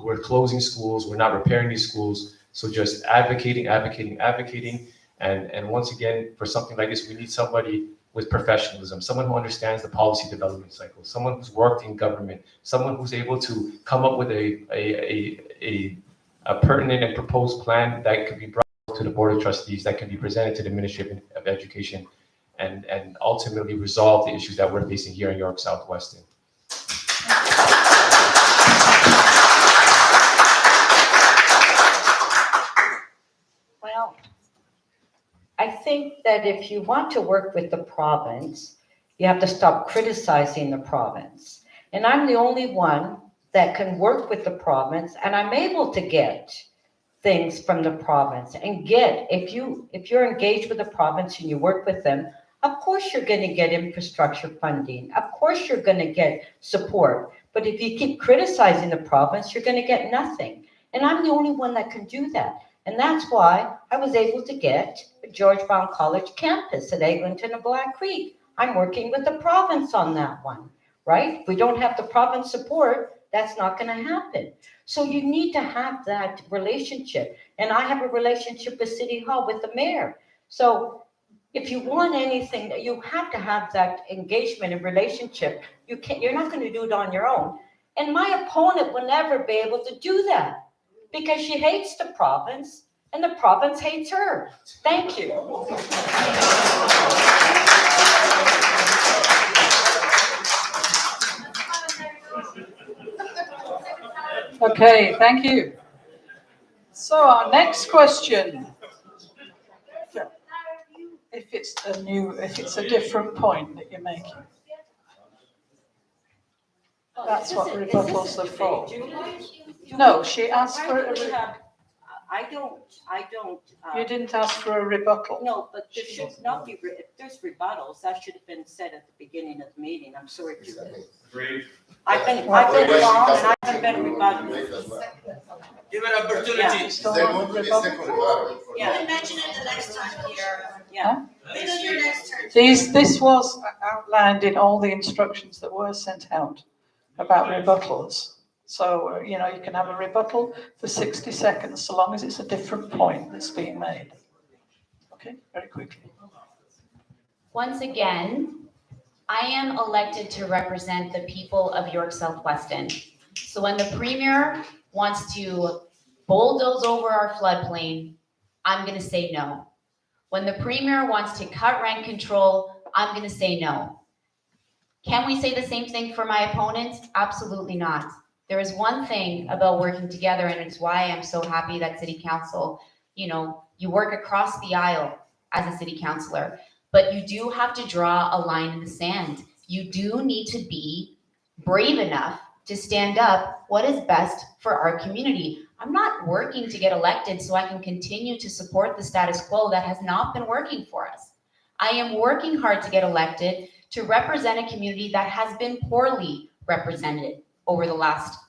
We're closing schools, we're not repairing these schools, so just advocating, and once again, for something like this, we need somebody with professionalism, someone who understands the policy development cycle, someone who's worked in government, someone who's able to come up with a pertinent and proposed plan that could be brought to the Board of Trustees, that can be presented to the Ministry of Education, and ultimately resolve the issues that we're facing here in York South-Weston. Well, I think that if you want to work with the province, you have to stop criticizing the province. And I'm the only one that can work with the province, and I'm able to get things from the province and if you're engaged with the province and you work with them, of course you're going to get infrastructure funding. Of course you're going to get support. But if you keep criticizing the province, you're going to get nothing. And I'm the only one that can do that. And that's why I was able to get a George Brown College campus at Eglinton and Black Creek. I'm working with the province on that one, right? If we don't have the province support, that's not going to happen. So you need to have that relationship. And I have a relationship with City Hall, with the mayor. So if you want anything, you have to have that engagement and relationship. You're not going to do it on your own. And my opponent will never be able to do that because she hates the province and the province hates her. Thank you. Okay, thank you. So our next question. If it's a different point that you're making. That's what rebuttals are for. No, she asked for a. I don't. You didn't ask for a rebuttal. No, but there should not be, if there's rebuttals, that should have been said at the beginning of the meeting. I'm sorry to say. Great. I've been long and I haven't been rebutted. Give an opportunity. You still want a rebuttal? Yeah. mention it the next time here. Yeah. This was outlined in all the instructions that were sent out about rebuttals. So, you can have a rebuttal for 60 seconds, so long as it's a different point that's being made. Okay, very quickly. Once again, I am elected to represent the people of York South-Weston. So when the Premier wants to bulldoze over our floodplain, I'm going to say no. When the Premier wants to cut rent control, I'm going to say no. Can we say the same thing for my opponents? Absolutely not. There is one thing about working together, and it's why I'm so happy that City Council, you work across the aisle as a City Councillor, but you do have to draw a line in the sand. You do need to be brave enough to stand up what is best for our community. I'm not working to get elected so I can continue to support the status quo that has not been working for us. I am working hard to get elected to represent a community that has been poorly represented over the last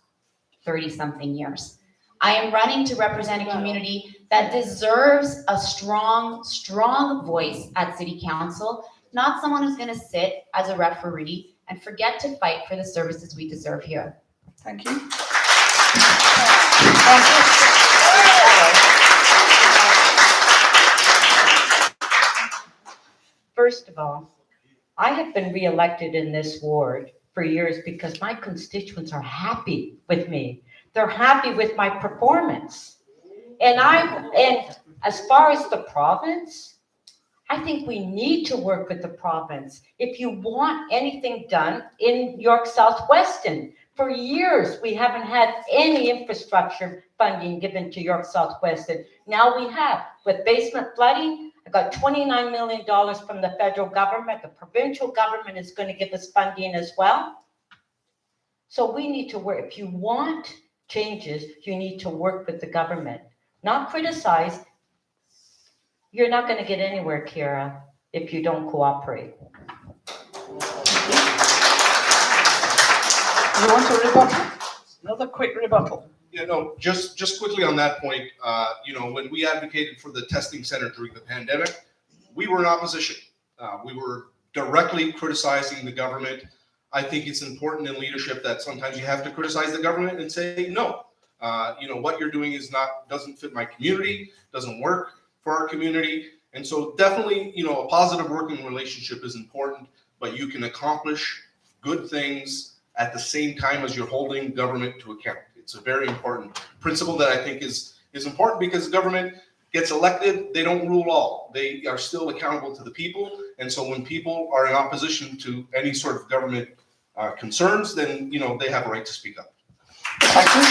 30-something years. I am running to represent a community that deserves a strong, strong voice at City Council, not someone who's gonna sit as a referee and forget to fight for the services we deserve here. Thank you. First of all, I have been reelected in this ward for years because my constituents are happy with me. They're happy with my performance. And as far as the province, I think we need to work with the province. If you want anything done in York Southwestern, for years, we haven't had any infrastructure funding given to York Southwestern. Now we have. With basement flooding, I got $29 million from the federal government. The provincial government is going to give us funding as well. So we need to work. If you want changes, you need to work with the government, not criticize. You're not going to get anywhere, Kira, if you don't cooperate. You want a rebuttal? Another quick rebuttal. You know, just quickly on that point, you know, when we advocated for the testing center during the pandemic, we were in opposition. We were directly criticizing the government. I think it's important in leadership that sometimes you have to criticize the government and say, no, you know, what you're doing doesn't fit my community, doesn't work for our community. And so definitely, you know, a positive working relationship is important, but you can accomplish good things at the same time as you're holding government to account. It's a very important principle that I think is important, because government gets elected, they don't rule all. They are still accountable to the people. And so when people are in opposition to any sort of government concerns, then, you know, they have a right to speak up. Thank you.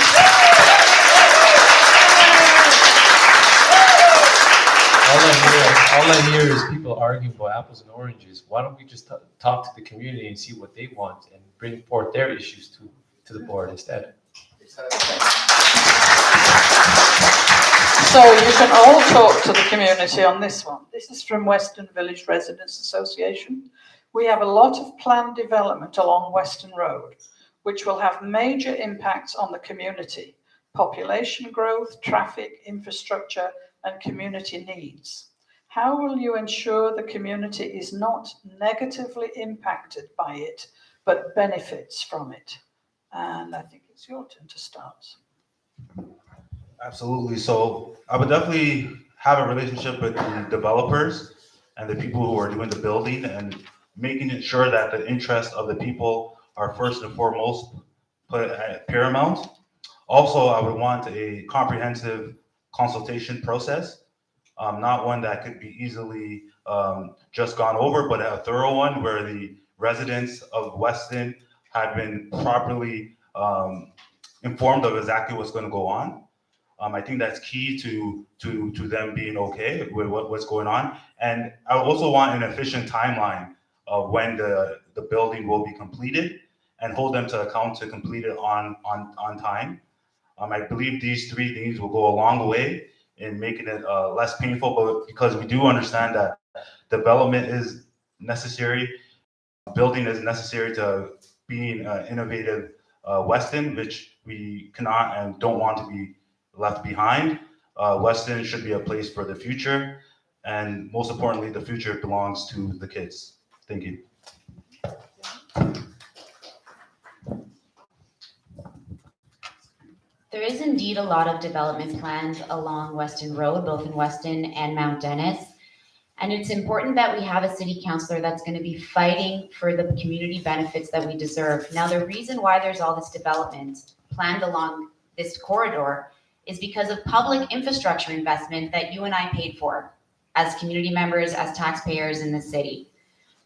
All I hear is people arguing about apples and oranges. Why don't we just talk to the community and see what they want and bring forth their issues to the board instead? So you can all talk to the community on this one. This is from Western Village Residents Association. We have a lot of planned development along Western Road, which will have major impacts on the community: population growth, traffic, infrastructure, and community needs. How will you ensure the community is not negatively impacted by it, but benefits from it? And I think it's your turn to start. Absolutely. So I would definitely have a relationship with the developers and the people who are doing the building, and making it sure that the interests of the people are first and foremost put at paramount. Also, I would want a comprehensive consultation process, not one that could be easily just gone over, but a thorough one where the residents of Weston have been properly informed of exactly what's going to go on. I think that's key to them being okay with what's going on. And I also want an efficient timeline of when the building will be completed, and hold them to account to complete it on time. I believe these three things will go a long way in making it less painful, but because we do understand that development is necessary, building is necessary to being innovative Weston, which we cannot and don't want to be left behind. Weston should be a place for the future, and most importantly, the future belongs to the kids. Thank you. There is indeed a lot of development plans along Weston Road, both in Weston and Mount Dennis. And it's important that we have a city councillor that's going to be fighting for the community benefits that we deserve. Now, the reason why there's all this development planned along this corridor is because of public infrastructure investment that you and I paid for as community members, as taxpayers in the city.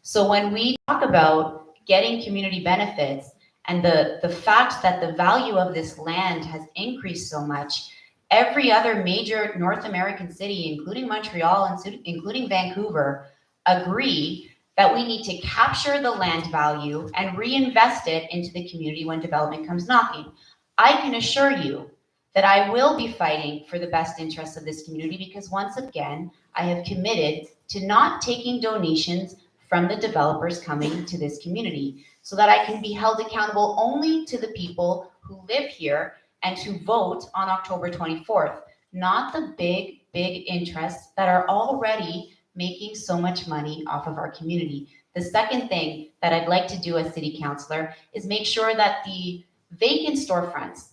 So when we talk about getting community benefits, and the fact that the value of this land has increased so much, every other major North American city, including Montreal and including Vancouver, agree that we need to capture the land value and reinvest it into the community when development comes knocking. I can assure you that I will be fighting for the best interests of this community, because once again, I have committed to not taking donations from the developers coming to this community so that I can be held accountable only to the people who live here and who vote on October 24th, not the big interests that are already making so much money off of our community. The second thing that I'd like to do as city councillor is make sure that the vacant storefronts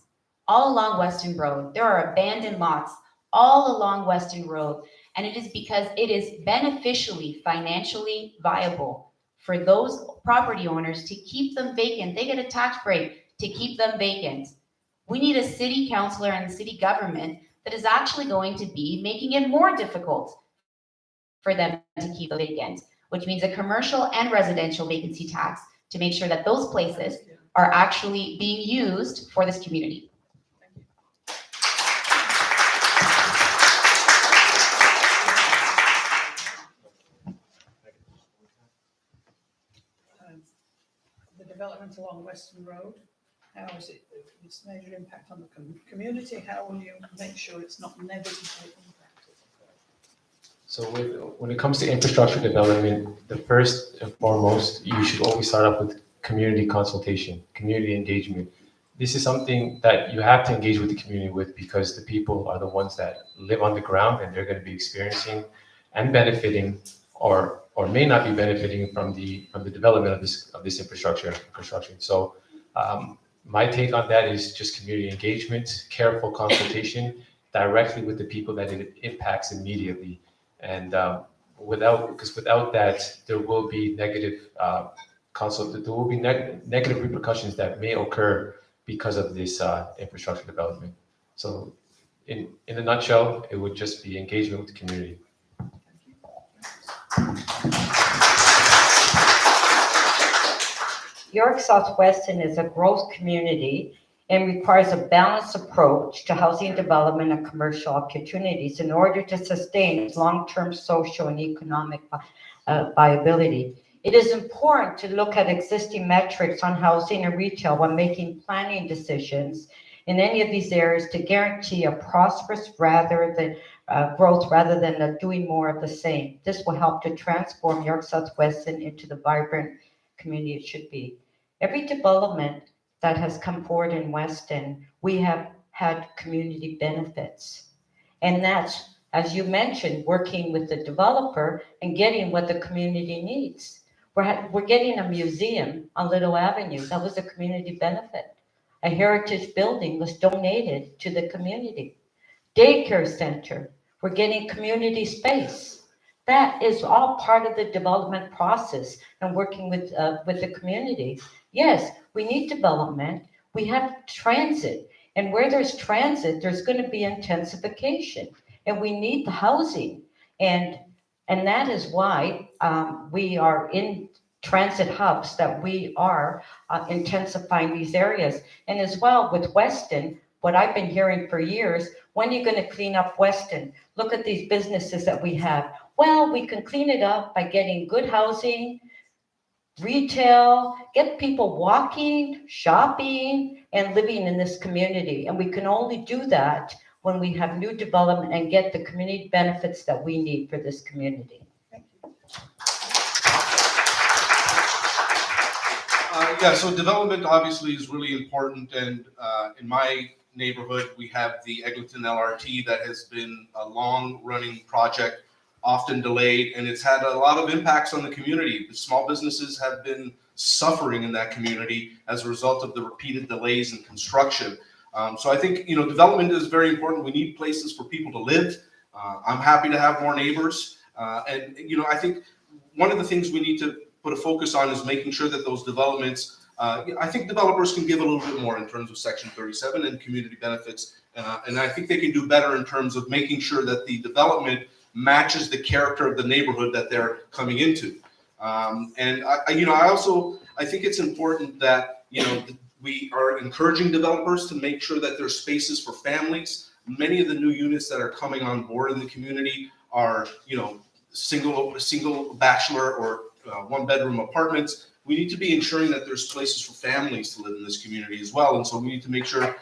all along Weston Road, there are abandoned lots all along Weston Road, and it is because it is beneficially, financially viable for those property owners to keep them vacant. They get a tax break to keep them vacant. We need a city councillor and city government that is actually going to be making it more difficult for them to keep vacant, which means a commercial and residential vacancy tax to make sure that those places are actually being used for this community. The development along Western Road, how is it, its major impact on the community? How will you make sure it's not negatively impacted? So when it comes to infrastructure development, the first and foremost, you should always start off with community consultation, community engagement. This is something that you have to engage with the community with because the people are the ones that live on the ground and they're going to be experiencing and benefiting or may not be benefiting from the development of this infrastructure. So my take on that is just community engagement, careful consultation directly with the people that it impacts immediately. And without that, there will be negative negative repercussions that may occur because of this infrastructure development. So in a nutshell, it would just be engagement with the community. York Southwestern is a growth community and requires a balanced approach to housing development and commercial opportunities in order to sustain its long-term social and economic viability. It is important to look at existing metrics on housing and retail when making planning decisions in any of these areas to guarantee a prosperous growth rather than doing more of the same. This will help to transform York Southwestern into the vibrant community it should be. Every development that has come forward in Weston, we have had community benefits. And that's, as you mentioned, working with the developer and getting what the community needs. We're getting a museum on Little Avenue. That was a community benefit. A heritage building was donated to the community. Daycare center, we're getting community space. That is all part of the development process and working with the community. Yes, we need development. We have transit. And where there's transit, there's going to be intensification. And we need the housing. And that is why we are in transit hubs, that we are intensifying these areas. And as well with Weston, what I've been hearing for years, when are you going to clean up Weston? Look at these businesses that we have. Well, we can clean it up by getting good housing, retail, get people walking, shopping, and living in this community. And we can only do that when we have new development and get the community benefits that we need for this community. Thank you. Yeah, so development obviously is really important, and in my neighborhood, we have the Eglinton LRT that has been a long-running project, often delayed, and it's had a lot of impacts on the community. The small businesses have been suffering in that community as a result of the repeated delays in construction. So I think, development is very important. We need places for people to live. I'm happy to have more neighbors. And I think one of the things we need to put a focus on is making sure that those developments, I think developers can give a little bit more in terms of Section 37 and community benefits. And I think they can do better in terms of making sure that the development matches the character of the neighborhood that they're coming into. And I think it's important that, we are encouraging developers to make sure that there's spaces for families. Many of the new units that are coming on board in the community are, single bachelor or one-bedroom apartments. We need to be ensuring that there's places for families to live in this community as well. And so we need to make sure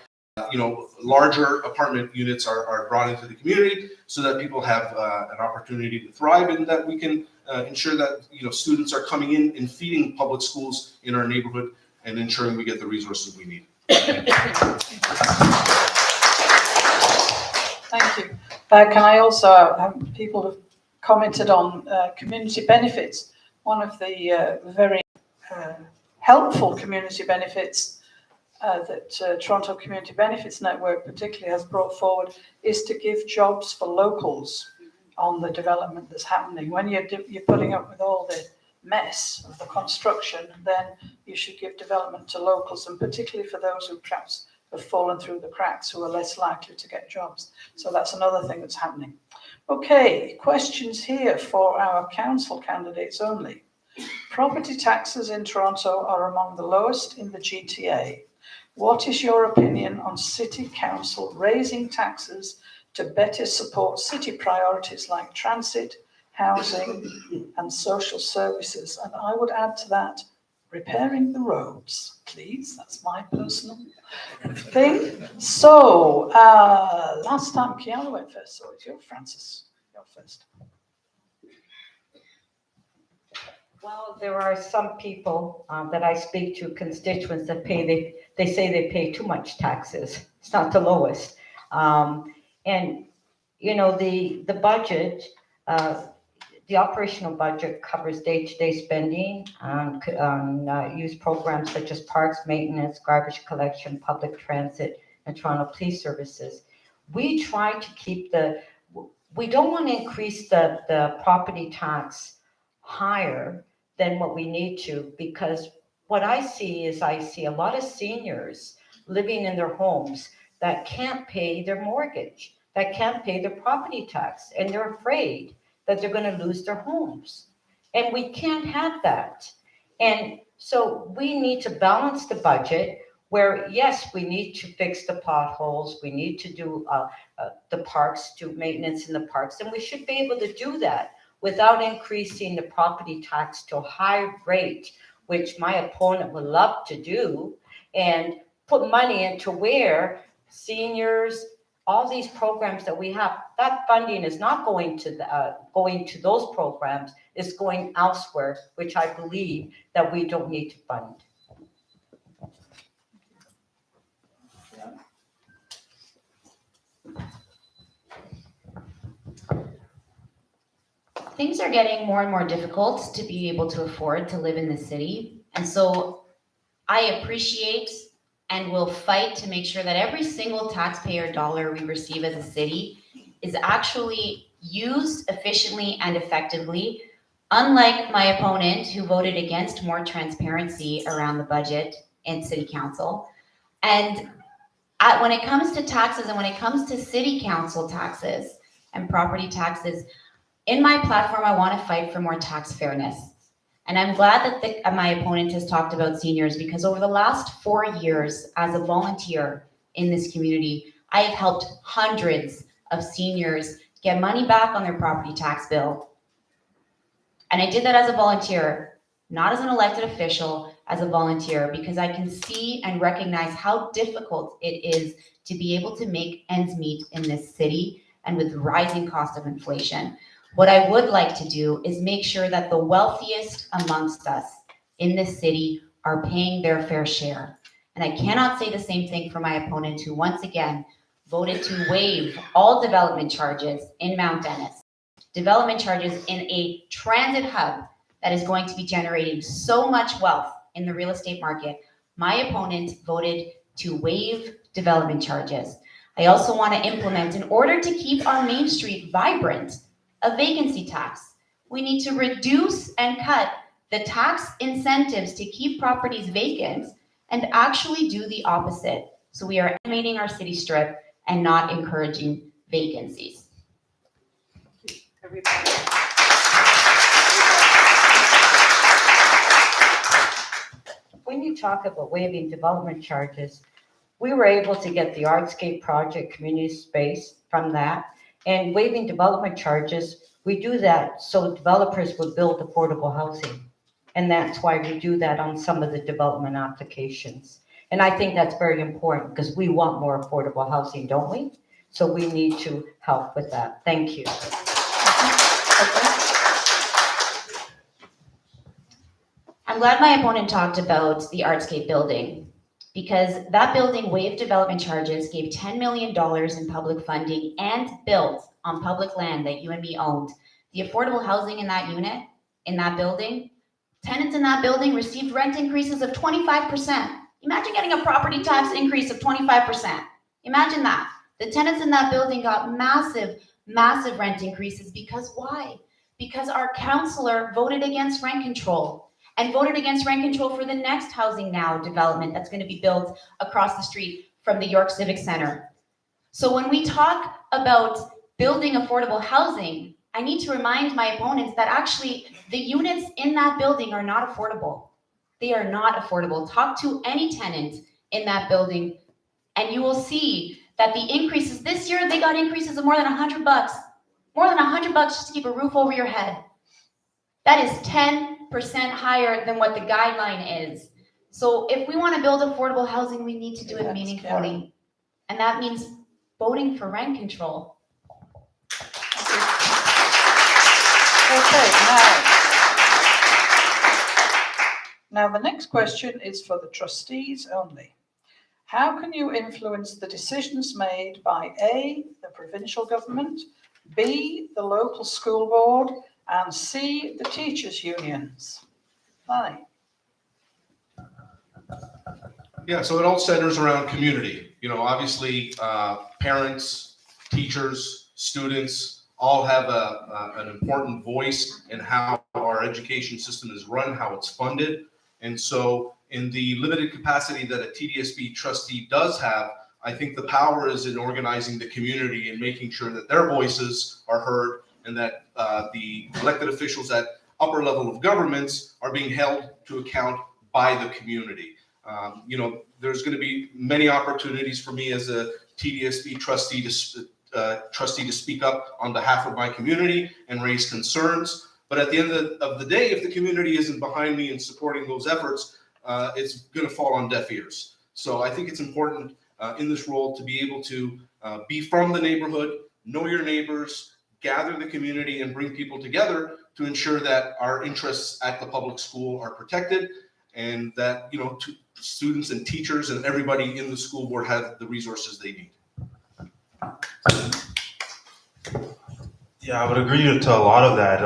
larger apartment units are brought into the community so that people have an opportunity to thrive, and that we can ensure that, students are coming in and feeding public schools in our neighborhood and ensuring we get the resources we need. Thank you. Can I also, people have commented on community benefits. One of the very helpful community benefits that Toronto Community Benefits Network particularly has brought forward is to give jobs for locals on the development that's happening. When you're putting up with all the mess of the construction, then you should give development to locals, and particularly for those who perhaps have fallen through the cracks, who are less likely to get jobs. So that's another thing that's happening. Okay, questions here for our council candidates only. Property taxes in Toronto are among the lowest in the GTA. What is your opinion on City Council raising taxes to better support city priorities like transit, housing, and social services? And I would add to that, repairing the roads, please. That's my personal thing. So, last time Kiana went first, so it's your Francis. You're first. Well, there are some people that I speak to, constituents that they say they pay too much taxes. It's not the lowest. And, the budget, the operational budget covers day-to-day spending on youth programs such as parks, maintenance, garbage collection, public transit, and Toronto Police Services. We try to keep we don't want to increase the property tax higher than what we need to, because what I see a lot of seniors living in their homes that can't pay their mortgage, that can't pay their property tax, and they're afraid that they're going to lose their homes. And we can't have that. And so we need to balance the budget where, yes, we need to fix the potholes, we need to do the parks, do maintenance in the parks, and we should be able to do that without increasing the property tax to a high rate, which my opponent would love to do, and put money into where seniors, all these programs that we have, that funding is not going to those programs, it's going elsewhere, which I believe that we don't need to fund. Things are getting more and more difficult to be able to afford to live in the city. And so I appreciate and will fight to make sure that every single taxpayer dollar we receive as a city is actually used efficiently and effectively, unlike my opponent who voted against more transparency around the budget in city council. And when it comes to taxes and when it comes to city council taxes and property taxes, in my platform, I want to fight for more tax fairness. And I'm glad that my opponent has talked about seniors, because over the last 4 years as a volunteer in this community, I have helped hundreds of seniors get money back on their property tax bill. And I did that as a volunteer, not as an elected official, as a volunteer, because I can see and recognize how difficult it is to be able to make ends meet in this city and with rising cost of inflation. What I would like to do is make sure that the wealthiest amongst us in this city are paying their fair share. And I cannot say the same thing for my opponent, who once again voted to waive all development charges in Mount Dennis. Development charges in a transit hub that is going to be generating so much wealth in the real estate market. My opponent voted to waive development charges. I also want to implement, in order to keep our Main Street vibrant, a vacancy tax. We need to reduce and cut the tax incentives to keep properties vacant and actually do the opposite. So we are animating our city strip and not encouraging vacancies. When you talk about waiving development charges, we were able to get the Artscape project community space from that. And waiving development charges, we do that so developers would build affordable housing. And that's why we do that on some of the development applications. And I think that's very important because we want more affordable housing, don't we? So we need to help with that. Thank you. I'm glad my opponent talked about the Artscape building, because that building waived development charges, gave $10 million in public funding, and built on public land that you and me owned. The affordable housing in that unit, in that building, tenants in that building received rent increases of 25%. Imagine getting a property tax increase of 25%. Imagine that. The tenants in that building got massive, massive rent increases because why? Because our councillor voted against rent control, and voted against rent control for the next Housing Now development that's going to be built across the street from the York Civic Center. So when we talk about building affordable housing, I need to remind my opponents that actually the units in that building are not affordable. They are not affordable. Talk to any tenant in that building and you will see that the increases this year, they got increases of more than $100. More than $100 just to keep a roof over your head. That is 10% higher than what the guideline is. So if we want to build affordable housing, we need to do it meaningfully. And that means voting for rent control. Okay, now the next question is for the trustees only. How can you influence the decisions made by A, the provincial government, B, the local school board, and C, the teachers' unions? Aye. Yeah, so it all centers around community. You know, obviously, parents, teachers, students all have an important voice in how our education system is run, how it's funded. And so in the limited capacity that a TDSB trustee does have, I think the power is in organizing the community and making sure that their voices are heard and that the elected officials at upper level of governments are being held to account by the community. You know, there's going to be many opportunities for me as a TDSB trustee to speak up on behalf of my community and raise concerns. But at the end of the day, if the community isn't behind me and supporting those efforts, it's going to fall on deaf ears. So I think it's important in this role to be able to be from the neighborhood, know your neighbors, gather the community, and bring people together to ensure that our interests at the public school are protected and that, you know, students and teachers and everybody in the school board have the resources they need. Yeah, I would agree to a lot of that.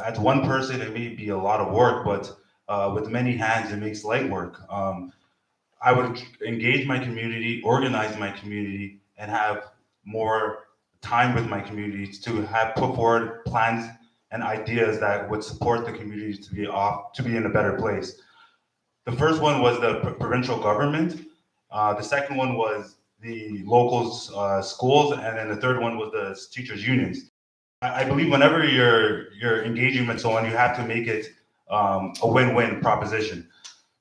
As one person, it may be a lot of work, but with many hands, it makes light work. I would engage my community, organize my community, and have more time with my communities to have put forward plans and ideas that would support the communities to be in a better place. The first one was the provincial government. The second one was the local schools, and then the third one was the teachers' unions. I believe whenever you're engaging with someone, you have to make it a win-win proposition.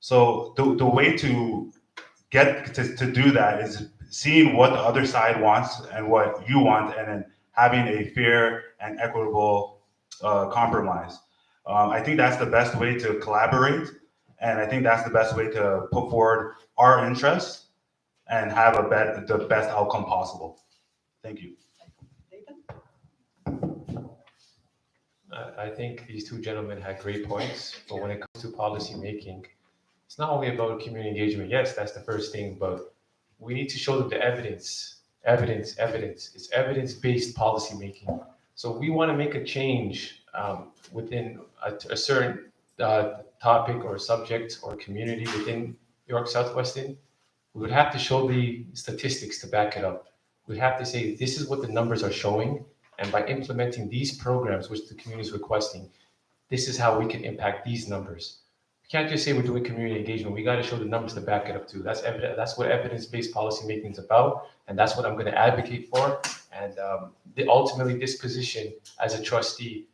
So the way to get to do that is seeing what the other side wants and what you want, and then having a fair and equitable compromise. I think that's the best way to collaborate, and I think that's the best way to put forward our interests and have the best outcome possible. Thank you. I think these two gentlemen had great points, but when it comes to policy making, it's not only about community engagement. Yes, that's the first thing, but we need to show them the evidence. Evidence. It's evidence-based policy making. So we want to make a change within a certain topic or subject or community within York Southwestern. We would have to show the statistics to back it up. We have to say, this is what the numbers are showing. And by implementing these programs, which the community is requesting, this is how we can impact these numbers. We can't just say we're doing community engagement. We got to show the numbers to back it up too. That's evidence. That's what evidence-based policy making is about. And that's what I'm going to advocate for. And ultimately, this position as a trustee,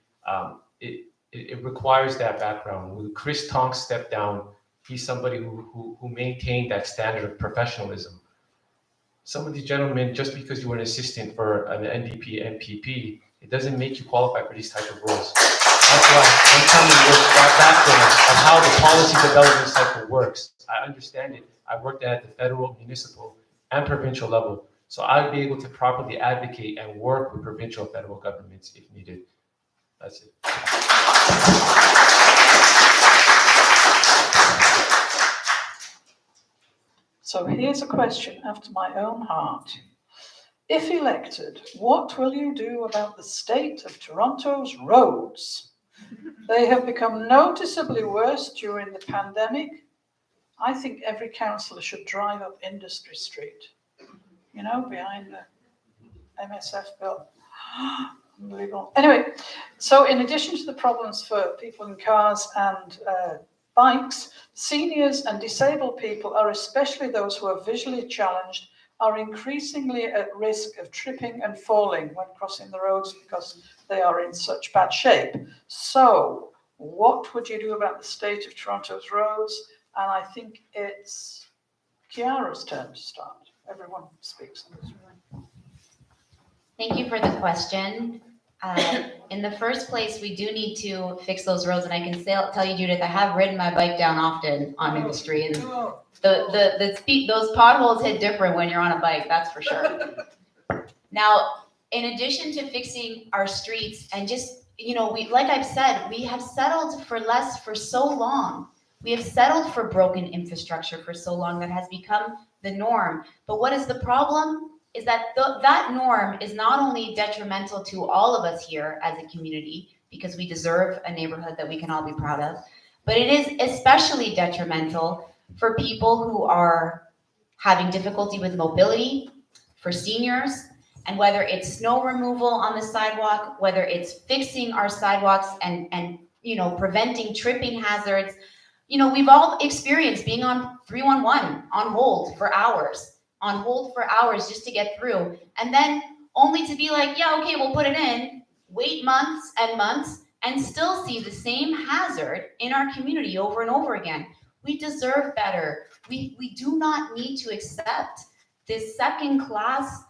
it requires that background. When Chris Tonks stepped down, he's somebody who maintained that standard of professionalism. Some of these gentlemen, just because you were an assistant for an NDP, MPP, it doesn't make you qualify for these type of roles. That's why I'm telling you that background of how the policy development cycle works. I understand it. I worked at the federal, municipal, and provincial level. So I'd be able to properly advocate and work with provincial and federal governments if needed. That's it. So here's a question after my own heart. If elected, what will you do about the state of Toronto's roads? They have become noticeably worse during the pandemic. I think every councillor should drive up Industry Street, you know, behind the MSF bill. Unbelievable. Anyway, so in addition to the problems for people in cars and bikes, seniors and disabled people, are especially those who are visually challenged, are increasingly at risk of tripping and falling when crossing the roads because they are in such bad shape. So what would you do about the state of Toronto's roads? And I think it's Chiara's turn to start. Everyone speaks on this one. Thank you for the question. In the first place, we do need to fix those roads, and I can tell you, Judith, I have ridden my bike down often on Industry, and those potholes hit different when you're on a bike, that's for sure. Now, in addition to fixing our streets and just, like I've said, we have settled for less for so long. We have settled for broken infrastructure for so long that has become the norm. But what is the problem? Is that that norm is not only detrimental to all of us here as a community, because we deserve a neighborhood that we can all be proud of, but it is especially detrimental for people who are having difficulty with mobility, for seniors, and whether it's snow removal on the sidewalk, whether it's fixing our sidewalks and preventing tripping hazards. We've all experienced being on 311 on hold for hours just to get through, and then only to be like, yeah, okay, we'll put it in, wait months and months, and still see the same hazard in our community over and over again. We deserve better. We do not need to accept this second-class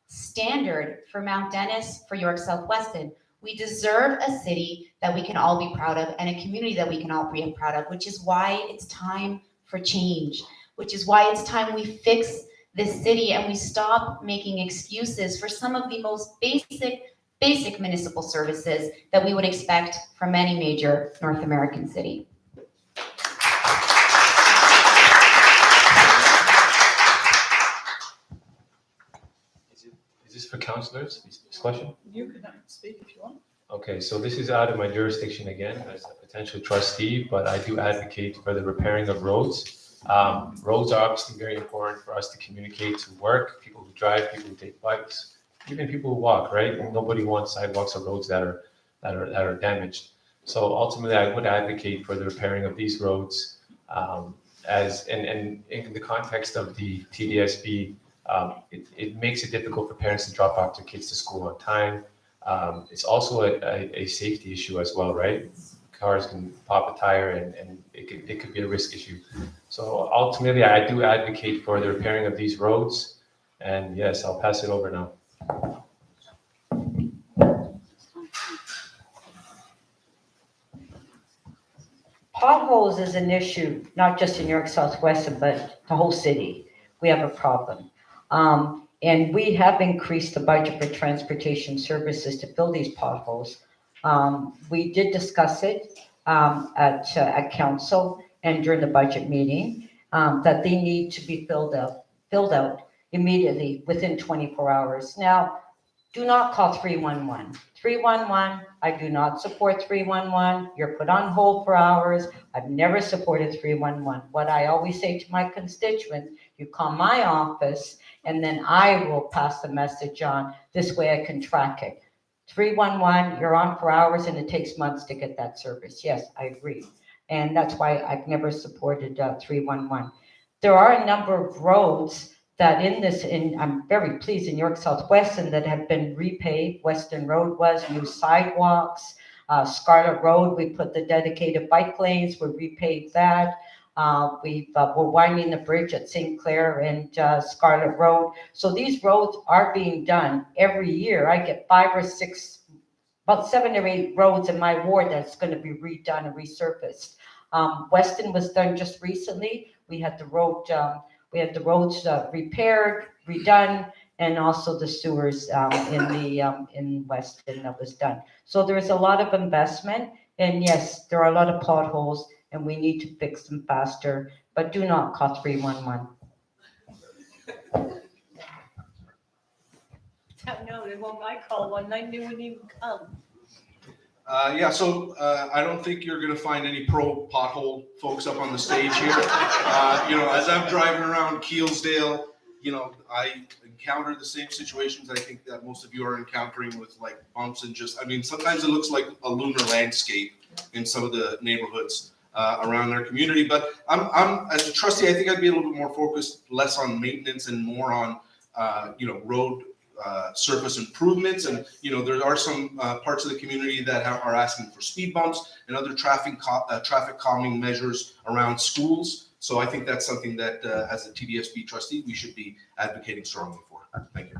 standard for Mount Dennis, for York Southwestern. We deserve a city that we can all be proud of and a community that we can all be proud of, which is why it's time for change, which is why it's time we fix this city and we stop making excuses for some of the most basic municipal services that we would expect from any major North American city. Is this for councillors, this question? You can speak if you want. Okay, so this is out of my jurisdiction again as a potential trustee, but I do advocate for the repairing of roads. Roads are obviously very important for us to communicate to work, people who drive, people who take bikes, even people who walk, right? Nobody wants sidewalks or roads that are damaged. So ultimately, I would advocate for the repairing of these roads as in the context of the TDSB. It makes it difficult for parents to drop off their kids to school on time. It's also a safety issue as well, right? Cars can pop a tire and it could be a risk issue. So ultimately, I do advocate for the repairing of these roads. And yes, I'll pass it over now. Potholes is an issue, not just in York Southwestern, but the whole city. We have a problem. And we have increased the budget for transportation services to fill these potholes. We did discuss it at council and during the budget meeting, that they need to be filled out immediately within 24 hours. Now, do not call 311. 311, I do not support 311. You're put on hold for hours. I've never supported 311. What I always say to my constituents, you call my office and then I will pass the message on. This way I can track it. 311, you're on for hours and it takes months to get that service. Yes, I agree. And that's why I've never supported 311. There are a number of roads that I'm very pleased in York Southwestern that have been repaved. Western Road was, new sidewalks. Scarlet Road, we put the dedicated bike lanes, we repaved that. We're winding the bridge at St. Clair and Scarlet Road. So these roads are being done every year. I get 5 or 6, about 7 or 8 roads in my ward that's going to be redone and resurfaced. Weston was done just recently. We had the roads repaired, redone, and also the sewers in Weston that was done. So there is a lot of investment, and yes, there are a lot of potholes, and we need to fix them faster, but do not call 311. No, they won't. I call one, they wouldn't even come. So I don't think you're gonna find any pro pothole folks up on the stage here. As I'm driving around Keelsdale, I encounter the same situations I think that most of you are encountering with like bumps and sometimes it looks like a lunar landscape in some of the neighborhoods around our community. But I'm as a trustee, I think I'd be a little bit more focused, less on maintenance and more on, road surface improvements. And, there are some parts of the community that are asking for speed bumps and other traffic calming measures around schools. So I think that's something that, as a TDSB trustee, we should be advocating strongly for. Thank you.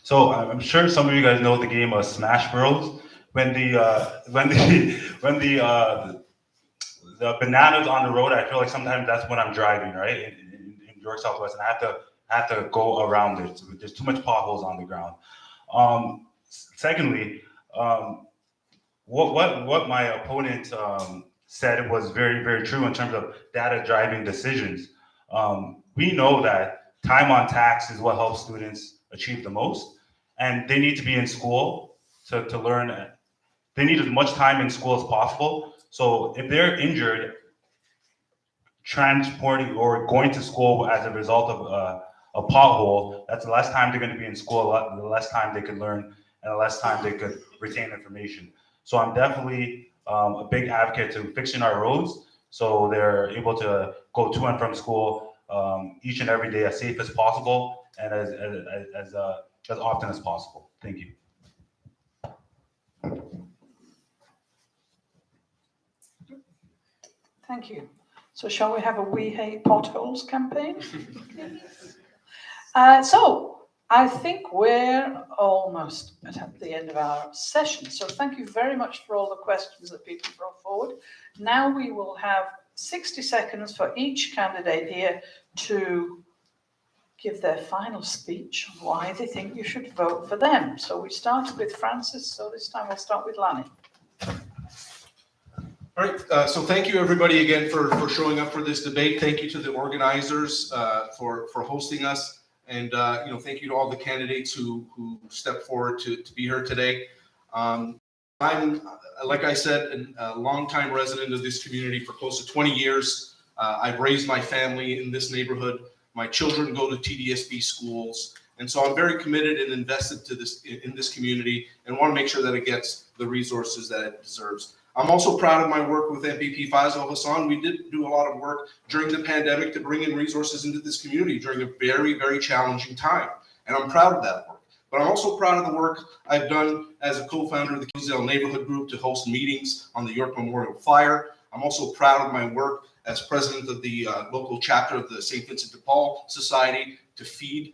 So I'm sure some of you guys know the game of Smash Bros. When the bananas on the road, I feel like sometimes that's when I'm driving, right? In York Southwest, and I have to go around it. So there's too much potholes on the ground. Secondly, what my opponent said was very, very true in terms of data driving decisions. We know that time on tax is what helps students achieve the most, and they need to be in school to learn. They need as much time in school as possible. So if they're injured, transporting or going to school as a result of a pothole, that's the less time they're going to be in school, the less time they could learn, and the less time they could retain information. So I'm definitely a big advocate to fixing our roads so they're able to go to and from school each and every day as safe as possible and as often as possible. Thank you. Thank you. So shall we have a We Hate Potholes campaign? So I think we're almost at the end of our session. So thank you very much for all the questions that people brought forward. Now we will have 60 seconds for each candidate here to give their final speech on why they think you should vote for them. So we started with Francis, so this time we'll start with Lanny. All right, so thank you everybody again for showing up for this debate. Thank you to the organizers for hosting us. And thank you to all the candidates who stepped forward to be here today. I'm, like I said, a longtime resident of this community for close to 20 years. I've raised my family in this neighborhood. My children go to TDSB schools. And so I'm very committed and invested in this community and want to make sure that it gets the resources that it deserves. I'm also proud of my work with MPP Faisal Hassan. We did do a lot of work during the pandemic to bring in resources into this community during a very, very challenging time. And I'm proud of that work. But I'm also proud of the work I've done as a co-founder of the Keelsdale Neighborhood Group to host meetings on the York Memorial Fire. I'm also proud of my work as president of the local chapter of the St. Vincent de Paul Society to feed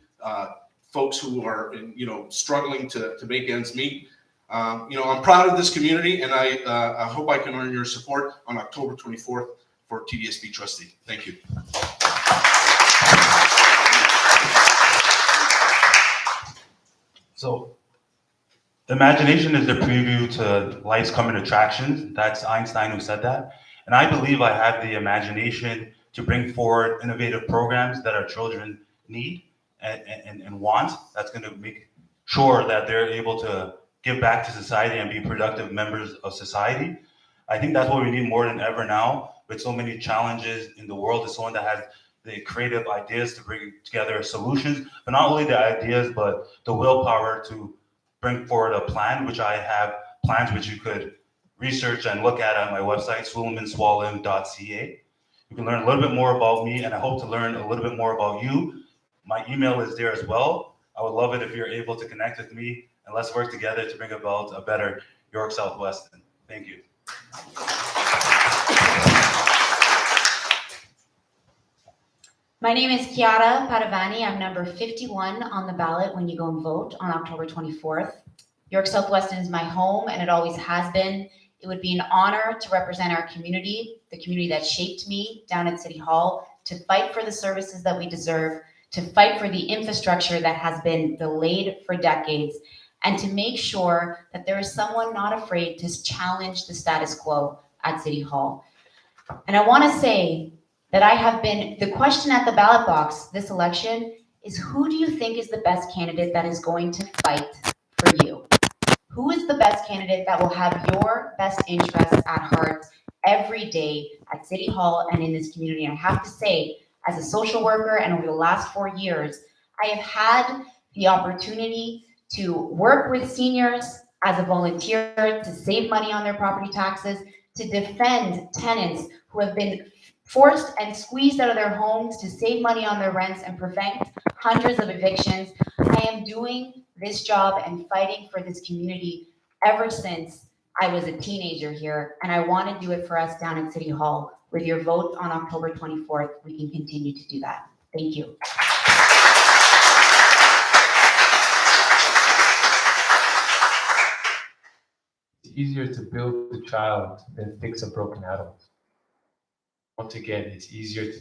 folks who are struggling to make ends meet. I'm proud of this community, and I hope I can earn your support on October 24th for TDSB trustee. Thank you. So, imagination is the preview to life's coming attractions. That's Einstein who said that. And I believe I have the imagination to bring forward innovative programs that our children need and want. That's going to make sure that they're able to give back to society and be productive members of society. I think that's what we need more than ever now, with so many challenges in the world, is someone that has the creative ideas to bring together solutions, but not only the ideas, but the willpower to bring forward a plan, which I have plans which you could research and look at on my website, swolemanswollen.ca. You can learn a little bit more about me, and I hope to learn a little bit more about you. My email is there as well. I would love it if you're able to connect with me, and let's work together to bring about a better York Southwestern. Thank you. My name is Chiara Padavani. I'm number 51 on the ballot when you go and vote on October 24th. York Southwestern is my home and it always has been. It would be an honor to represent our community, the community that shaped me down at City Hall, to fight for the services that we deserve, to fight for the infrastructure that has been delayed for decades, and to make sure that there is someone not afraid to challenge the status quo at City Hall. And I want to say that the question at the ballot box this election is, who do you think is the best candidate that is going to fight for you? Who is the best candidate that will have your best interests at heart every day at City Hall and in this community? And I have to say, as a social worker and over the last 4 years, I have had the opportunity to work with seniors as a volunteer, to save money on their property taxes, to defend tenants who have been forced and squeezed out of their homes, to save money on their rents and prevent hundreds of evictions. I am doing this job and fighting for this community ever since I was a teenager here, and I want to do it for us down at City Hall. With your vote on October 24th, we can continue to do that. Thank you. It's easier to build a child than fix a broken adult. Once again, it's easier to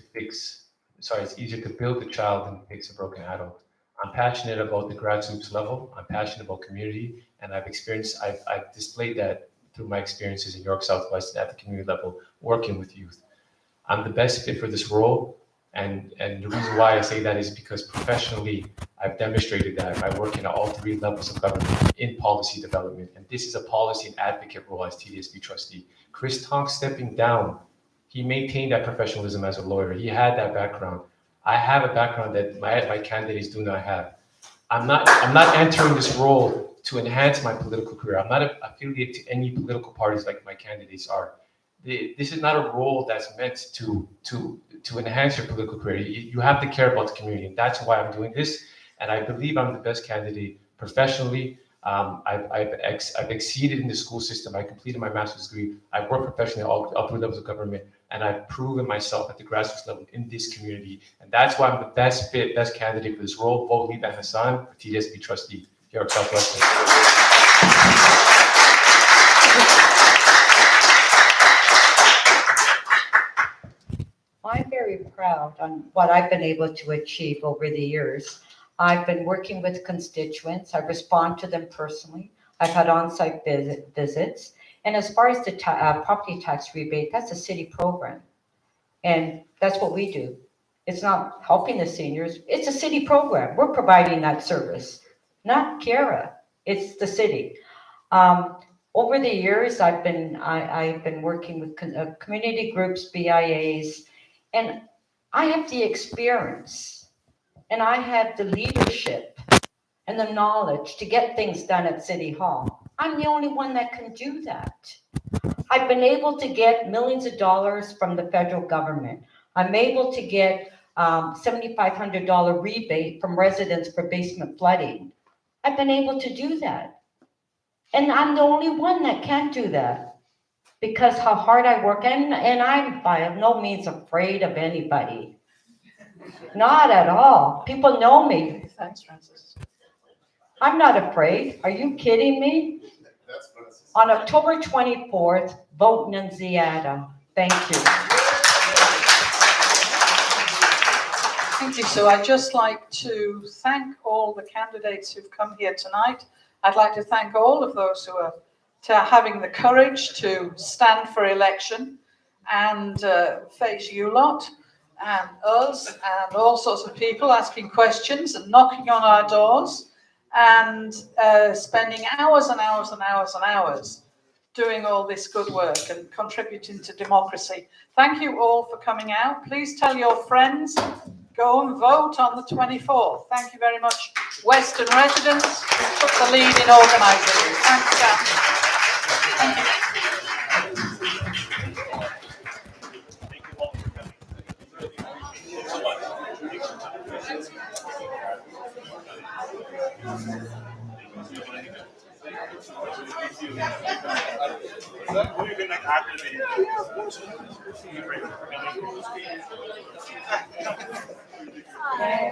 build a child than fix a broken adult. I'm passionate about the grassroots level. I'm passionate about community, and I've displayed that through my experiences in York Southwest at the community level, working with youth. I'm the best fit for this role, and the reason why I say that is because professionally, I've demonstrated that. I work in all 3 levels of government in policy development, and this is a policy and advocate role as TDSB trustee. Chris Tonk stepping down, he maintained that professionalism as a lawyer. He had that background. I have a background that my candidates do not have. I'm not entering this role to enhance my political career. I'm not affiliated to any political parties like my candidates are. This is not a role that's meant to enhance your political career. You have to care about the community, and that's why I'm doing this. And I believe I'm the best candidate professionally. I've exceeded in the school system. I completed my master's degree. I've worked professionally all 3 levels of government, and I've proven myself at the grassroots level in this community. And that's why I'm the best candidate for this role. Vote Liban Hassan for TDSB trustee here at Southwestern. I'm very proud on what I've been able to achieve over the years. I've been working with constituents. I respond to them personally. I've had on-site visits. And as far as the property tax rebate, that's a city program. And that's what we do. It's not helping the seniors. It's a city program. We're providing that service, not Kiara. It's the city. Over the years, I've been working with community groups, BIAs, and I have the experience and I have the leadership and the knowledge to get things done at City Hall. I'm the only one that can do that. I've been able to get millions of dollars from the federal government. I'm able to get $7,500 rebate from residents for basement flooding. I've been able to do that. And I'm the only one that can't do that because how hard I work. And I'm by no means afraid of anybody. Not at all. People know me. Thanks, Francis. I'm not afraid. Are you kidding me? On October 24th, vote Nunziata. Thank you. Thank you. So I'd just like to thank all the candidates who've come here tonight. I'd like to thank all of those who are having the courage to stand for election and face you lot and us and all sorts of people asking questions and knocking on our doors and spending hours and hours and hours and hours doing all this good work and contributing to democracy. Thank you all for coming out. Please tell your friends, go and vote on the 24th. Thank you very much, Western residents, who took the lead in organising. Thanks, Sam. Thank you.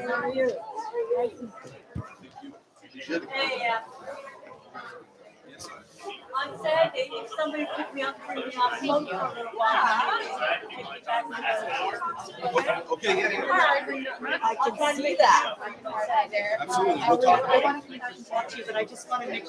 How are you? On Saturday, if somebody put me up, bring me up, float for a little while. Okay, yeah, I can see that. absolutely. We'll talk. I want to come back and talk to you, but I just want to make